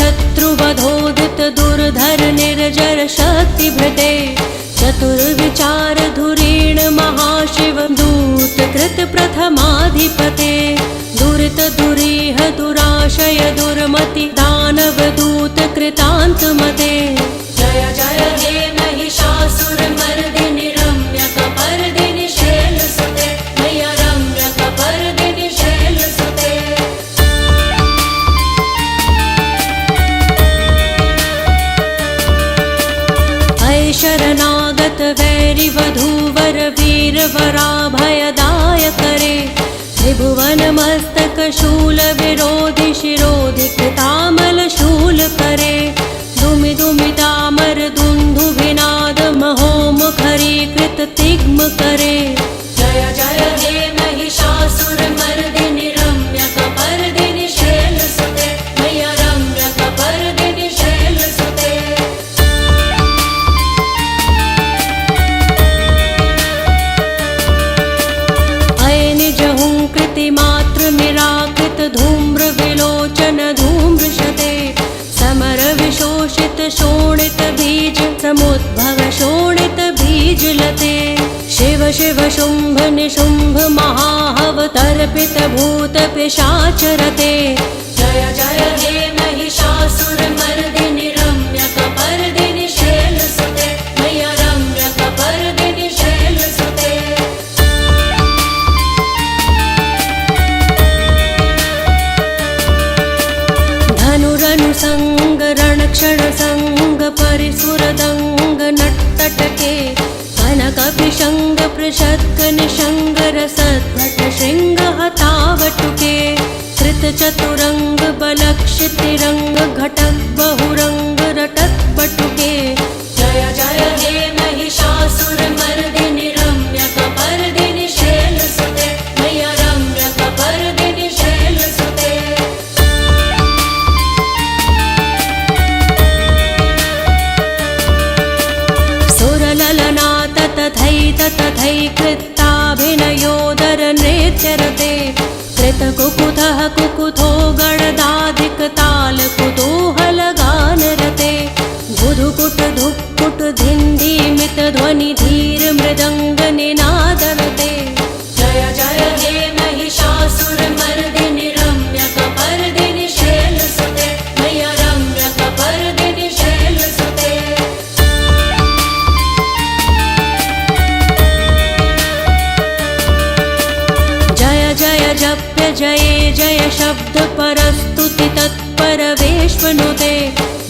शत्रुवधोदित दुर्धर निर्जर शक्तिभृते चतुर्विचार धुरीण महाशिव दूत कृत प्रथमाधिपते दुरित दुरीह दुराशय दुर्मति दानव दूत कृतान्तमते जय जय हे महिषासुर मर्दिनि रम्यकपर्दिनि शैलसुते मैया रम्यकपर्दिनि शैलसुते अय शरणागत वैरि वधूवर वीरवराभयदाय करे त्रिभुवन मस्तक शूल विरोधि शिरोधि कृतामल शूल करे दुमि दुमितामर दुन्दुभिनाद महोमुखरी कृत तिग्म करे जय जय हे महिषासुर मर्दिनि रम्यकपर्दिनि शैलसुते मैया रम्यकपर्दिनि शैलसुते अय निजहुं कृतिमात्र निराकृत धूम्र विलोचन धूम्रशते समर विशोषित शोणित बीज समुद्भव शोणित बीज लते शिव शिव शुंभ निशुंभ महाहव तर्पित भूत पिशाचरते जय जय हे महिषासुर मर्दिनि रम्यकपर्दिनि शैलसुते मैया रम्यकपर्दिनि शैलसुते धनुरनुसंग रणक्षण संग परिसुरदंग नट्टटके कनक पिशंग पृषत्क निशंग रसद्भट शृंग हतावटुके कृत चतुरंग बलक्षितिरंग घटक बहुरंग रटक बटुके जय जय हे महिषासुर मर्दिनि रम्यकपर्दिनि शैलसुते मैया रम्यकपर्दिनि शैलसुते सुरललनात तथैत तथैकृत्ताभिनयोदर नृत्यरते कृतकुकुतः कुकुथो गणदाधिक ताल कुतूहल गानरते धुधुकुट धुक्कुट धिन्धिमित ध्वनि धीर मृदंग निनादरते जय जय हे महिषासुर मर्दिनि रम्यकपर्दिनि शैलसुते मैया रम्यकपर्दिनि शैलसुते जय जय जप्य जये जय शब्द परस्तुति तत्पर वेश्मनुते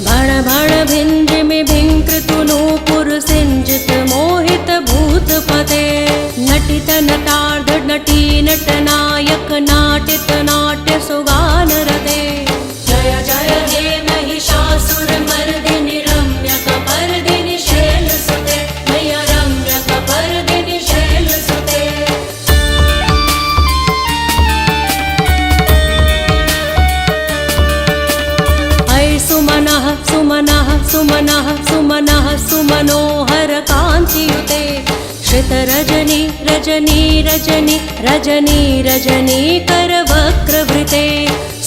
भण भण भिन्द्रिमि भिङ्कृतु नूपुर सिञ्जित मोहित भूतपते नटित नटार्ध नटी नटनायक नाटित नाट्य सुगानरते जय जय हे महिषासुर मर्दिनि रम्यकपर्दिनि शैलसुते मैया रम्यकपर्दिनि शैलसुते अय सुमनः सुमनः सुमनः सुमनः सुमनोहर कान्तियुते श्रित रजनी रजनी रजनी रजनी रजनी कर वक्रवृते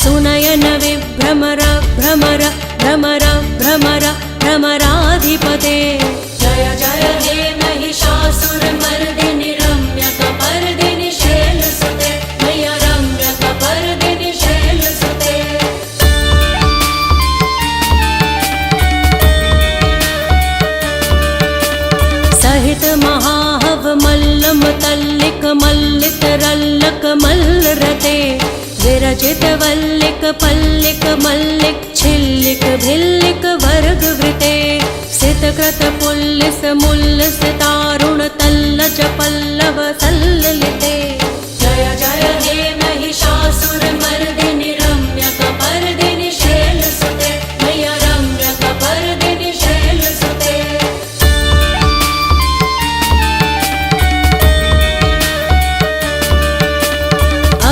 सुनयन विभ्रमर भ्रमर भ्रमर भ्रमर भ्रमराधिपते जय जय हे महिषासुर मर्दिनि रम्यकपर्दिनि शैलसुते मैया रम्यकपर्दिनि शैलसुते सहित महाहव मल्लम तल्लिक मल्लित रल्लक मल्लरते विरचित वल्लिक पल्लिक मल्लिक छिल्लिक भिल्लिक वर्गवृते सितकृत पुल्लिस मुल्लिस तारुण तल्लज पल्लव सल्ललिते जय जय हे महिषासुर मर्दिनि रम्यकपर्दिनि शैलसुते मैया रम्यकपर्दिनि शैलसुते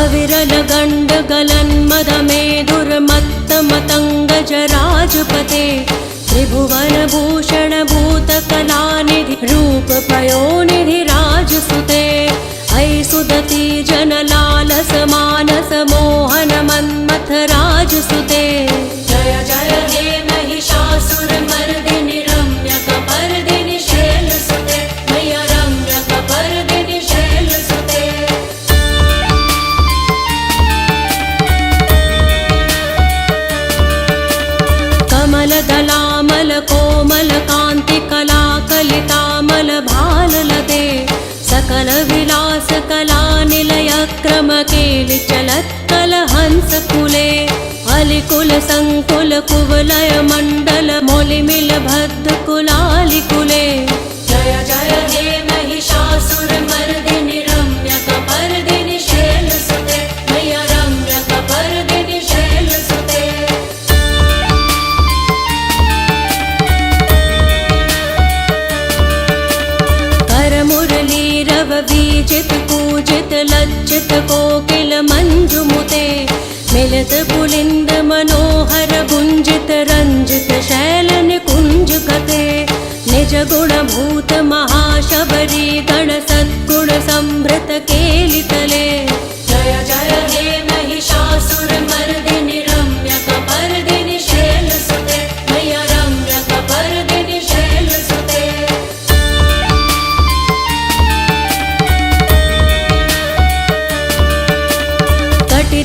अविरल गंड गलन मद मेधुर्मत्त मतंग जराजपते त्रिभुवन भूषण भूत कलानिधि रूप पयोनिधि राजसुते ऐ सुदति जन लालस मानस मोहन मन्मथ राजसुते जय जय हे महिषासुरमर्दिनि रम्यकपर्दिनि शैलसुते मैया रम्यकपर्दिनि शैलसुते कमलदलामल कोमल कान्ति कलाकलितामल भाललते सकल विलास कला निलय क्रम केलि चलत्कल हंस कुले अलिकुल संकुल कुवलय मंडल मौलिमिल भद्द कुलालि कुले जय जय हे महिषासुरमर्दिनि रम्यकपर्दिनि शैलसुते मैया रम्यकपर्दिनि शैलसुते करमुरलीरव बीजित पूजित लज्जित कोकिल मंजुमुते मिलित पुलिंद मनोहर गुंजित रंजित शैल निकुंज कते निज गुण भूत महाशबरी गण सद्गुण संभृत केलितले जय जय हे महिषासुरमर्दिनि रम्यकपर्दिनि शैलसुते मैया रम्यकपर्दिनि शैलसुते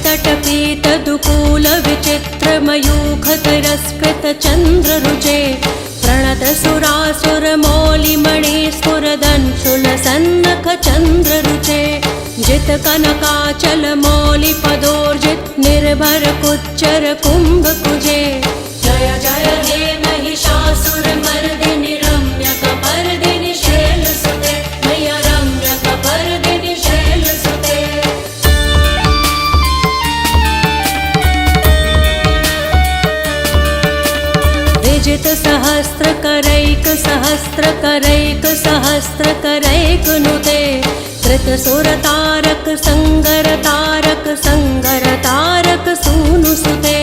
तटपीत दुकूल विचित्र मयूख तिरस्कृत चंद्र रुचे प्रणत सुरासुर मौलि मणि स्फुरदंशुल सन्नख चंद्र रुचे जित कनकाचल मौलि पदोर्जित निर्भर कुच्चर कुंभ कुजे जय जय हे महिषासुरमर्दिनि रम्यकपर्दिनि शैलसुते मैया रम्यकपर्दिनि शैलसुते विजित सहस्र करैक सहस्र करैक सहस्र करैक नुते कृत सुर तारक संगर तारक सूनु सुते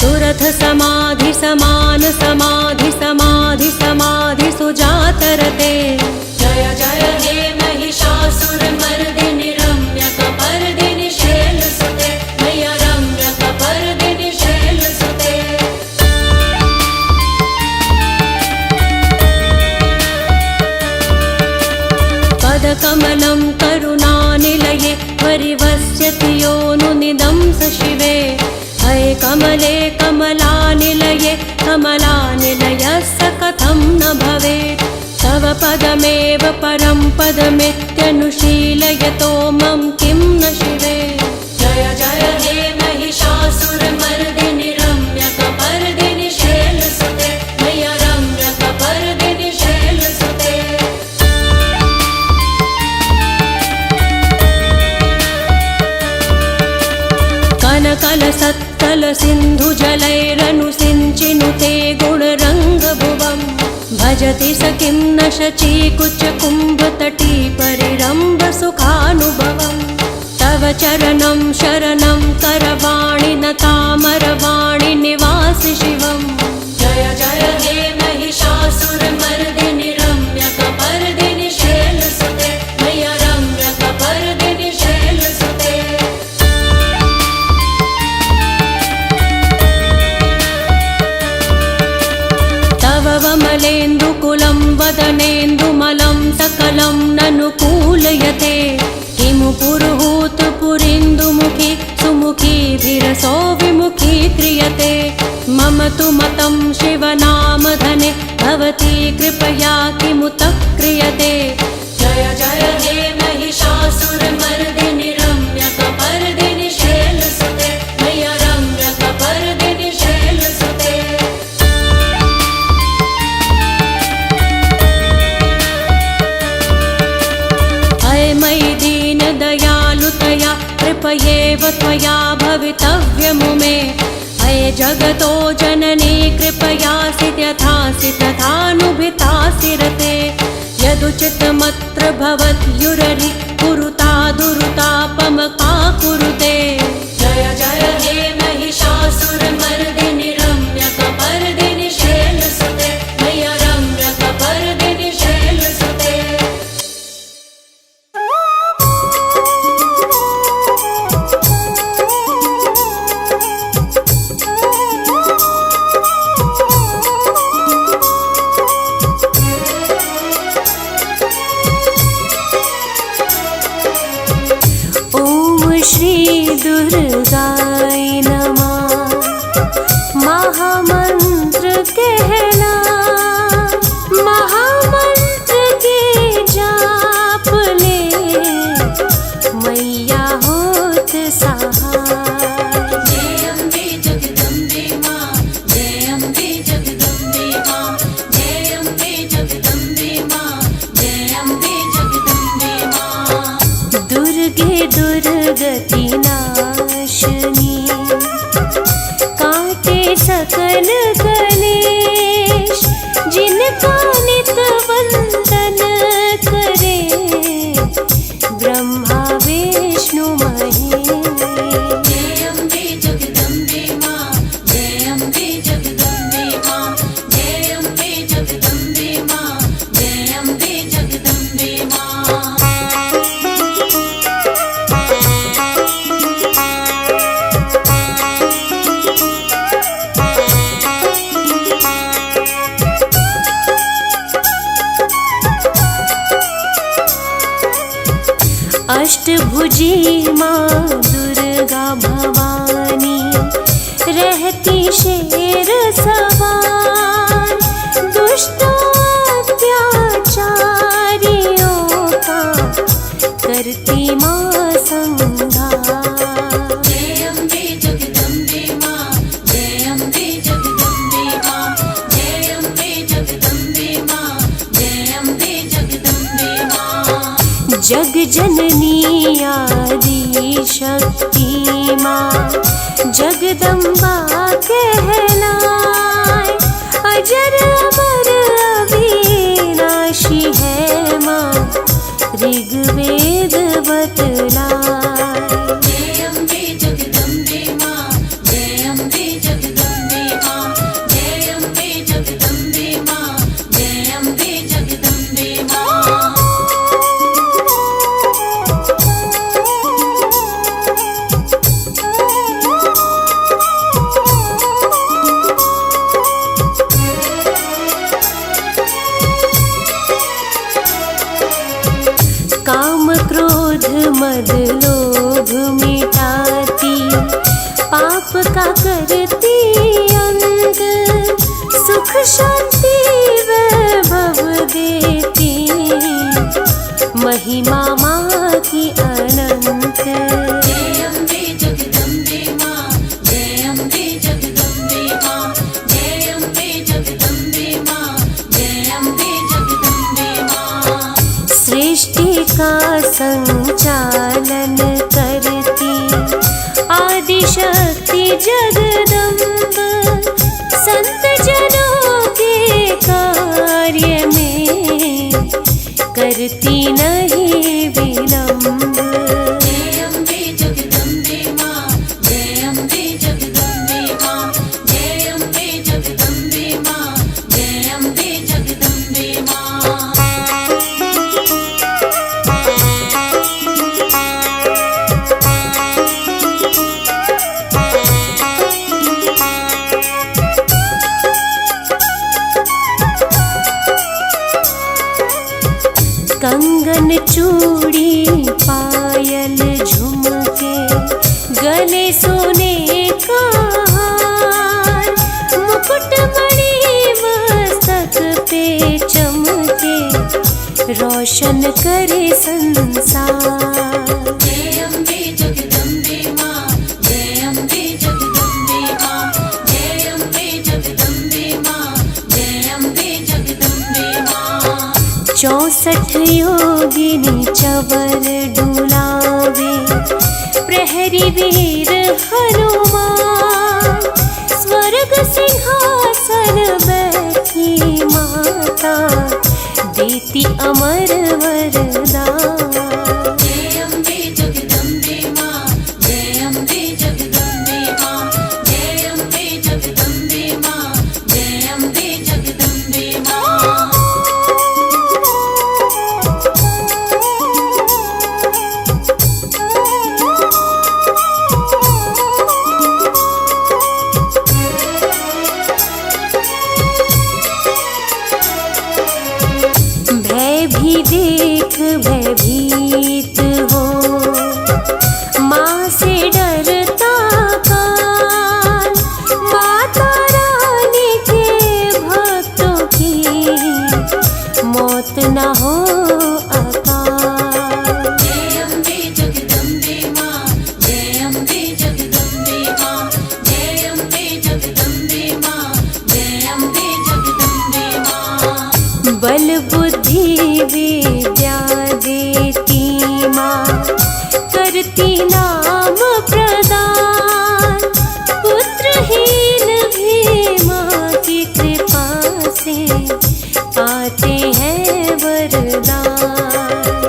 सुरथ समाधि समान समाधि समाधि समाधि सुजातरते जय जय हे महिषासुरमर्दिनि रम्यकपर्दिनि शैलसुते मैया रम्यकपर्दिनि शैलसुते कमलं करुणानिलये परिवस्यति योनुनिदं स शिवे हये कमले कमलानिलये कमलानिलयस्य कथं न भवेत् तव पदमेव परं पदमित्यनुशीलयतो मम किं न शिवे जय जय हे महिषासुरमर्दिनि रम्यकपर्दिनि शैलसुते मैया रम्यकपर्दिनि शैलसुते कनकल सत्तल सिंधु जलैरनुसिञ्चिनुते गुणरङ्गभुवम् भजति स किं न शची कुच कुम्भ तटी परिरम्भ सुखानुभवम् तव चरणं शरणं करवाणि न तामरवाणि निवासि शिवम् जय जय हे महिषासुरमर्दिनि रम्यकपर्दिनि शैलसुते मैया रम्यकपर्दिनि शैलसुते वमलेन्दुकुलं वदनेन्दुमलं सकलं ननुकूलयते किमु पुरुहूत पुरीन्दुमुखी सुमुखीभिरसो विमुखी क्रियते मम तु मतं शिवनामधने भवती कृपया किमुत क्रियते जय जय हे महिषासुरमर्दिनि रम्यकपर्दिनि शैलसुते मैया रम्यकपर्दिनि शैलसुते मयि दीन दयालुतया कृपयेव त्वया भवितव्यमु मे अये जगतो जननी कृपयासि यथासि तथानुभितासि रते यदुचितमत्र भवत्युररि कुरुता दुरुतापमका कुरुते जय जय हे महिषासुरमर्दिनि रम्यकपर्दिनि शैलसुते मैया रम्यकपर्दिनि शैलसुते दुर्गाय नमः महामंत्र कहना, महामंत्र के जाप ले मैया होत सहाय। जय अम्बे जगदम्बे माँ, जय अम्बे जगदम्बे माँ, जय अम्बे जगदम्बे माँ, जय अम्बे जगदम्बे माँ। दुर्गे दुर्गति नाशिनी, काटे सकल कलेश, जिनका नित वंदन करे ब्रह्मा विष्णु महेश। जय अम्बे जगदम्बे माँ, जय अम्बे जगदम्बे माँ, जय अम्बे जगदम्बे माँ, जय अम्बे जगदम्बे माँ। अष्टभुजी माँ दुर्गा भवानी, रहती शेर सवार, दुष्टों अत्याचारियों का करती माँ संहार। जय अम्बे जगदम्बे माँ, जय अम्बे जगदम्बे माँ, जय अम्बे जगदम्बे माँ, जय अम्बे जगदम्बे माँ। जग जननी आदि शक्ति माँ, जगदम्बा कहलाए, अजर अमर अविनाशी है माँ, ऋग्वेद बतलाए। जय अम्बे जगदम्बे माँ, जय अम्बे जगदम्बे माँ, जय अम्बे जगदम्बे माँ, जय अम्बे जगदम्बे माँ। काम क्रोध मद लोभ मिटाती, पाप का करती अंत, सुख शांति वैभव देती, महिमा माँ की अनंत। जय अम्बे जगदम्बे माँ, जय अम्बे जगदम्बे माँ, जय अम्बे जगदम्बे माँ, जय अम्बे जगदम्बे माँ। सृष्टि का संचालन करती आदिशक्ति जगदम्ब, संत जनों के कार्य में करती नहीं विलंब। जय अम्बे जगदम्बे माँ, जय अम्बे जगदम्बे माँ, जय अम्बे जगदम्बे माँ, जय अम्बे जगदम्बे माँ। कंगन चूड़ी पायल झुमके, गले सोने का हार, मुकुट मणि मस्तक पे चमके, रोशन करे संसार। जय अम्बे जगदम्बे माँ, जय अम्बे जगदम्बे माँ, जय अम्बे जगदम्बे माँ, जय अम्बे जगदम्बे माँ। 64 योगिनी चवर डुलावे, प्रहरी वीर हनुमान, स्वर्ग सिंहासन बैठी माता, देती अमर वरदान। जय अम्बे जगदम्बे माँ, जय अम्बे जगदम्बे माँ, जय अम्बे जगदम्बे माँ, जय अम्बे जगदम्बे माँ। देख भयभीत हो, माँ से डर मौत न हो अकाल। जय अम्बे जगदम्बे माँ, जय अम्बे जगदम्बे माँ, जय अम्बे जगदम्बे माँ, जय अम्बे जगदम्बे माँ। बल बुद्धि विद्या देती माँ, करती नाम प्रदान। पुत्रहीन भी माँ की कृपा से पाते हैं वरदान।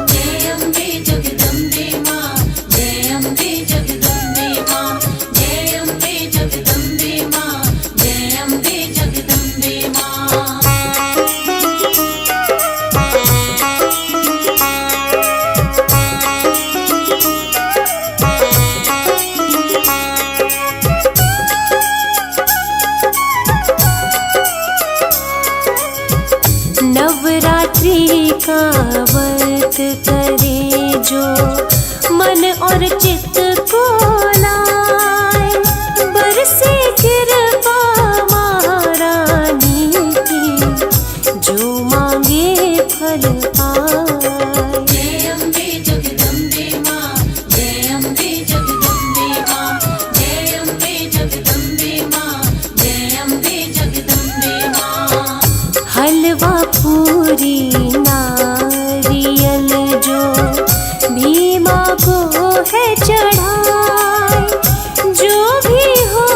जय अम्बे जगदम्बे माँ, जय अम्बे जगदम्बे माँ, जय अम्बे जगदम्बे माँ, जय अम्बे जगदम्बे माँ। नवरात्रि का व्रत करे जो मन और चित्त को लाए, बरसे कृपा महारानी की, जो मांगे फल पाए। जय अम्बे जगदम्बे माँ, जय अम्बे जगदम्बे माँ, जय अम्बे जगदम्बे माँ, जय अम्बे जगदम्बे माँ। हलवा पूरी नारियल जो भीमा को है चढ़ाए, जो भी हो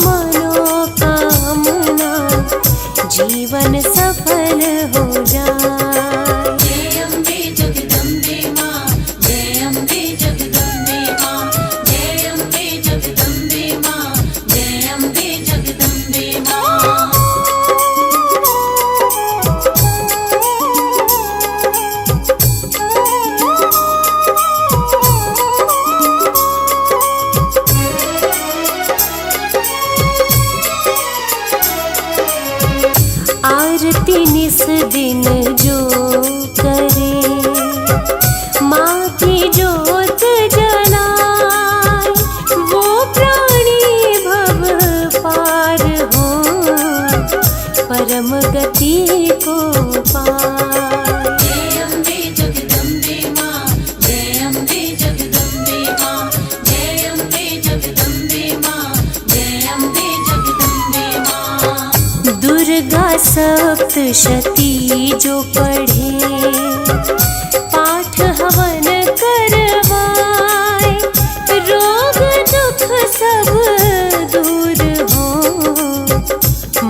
मनोकामना जीवन सफल हो जाए। जय अम्बे जगदम्बे माँ, जय अम्बे जगदम्बे माँ, जय अम्बे जगदम्बे माँ, जय अम्बे जगदम्बे माँ। आरती निस दिन जो करे, माँ की जोत जलाए, वो प्राणी भव पार हो, परम गति को पाए। जय अम्बे जगदम्बे माँ, जय अम्बे जगदम्बे माँ, जय अम्बे जगदम्बे माँ, जय अम्बे जगदम्बे माँ। दुर्गा सप्तशती जो पढ़े, पाठ हवन करवाए, रोग दुख सब दूर हो,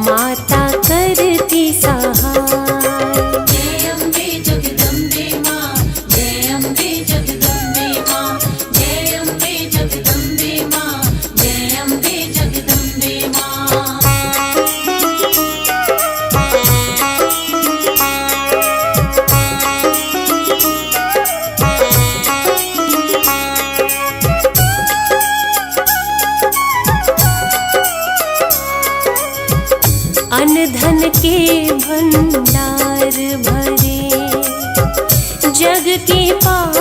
माता करती सहाय। जय अम्बे जगदम्बे माँ, जय अम्बे जगदम्बे माँ, जय अम्बे जगदम्बे माँ, जय अम्बे जगदम्बे माँ। अन्न धन के भंडार भरे, जग के पार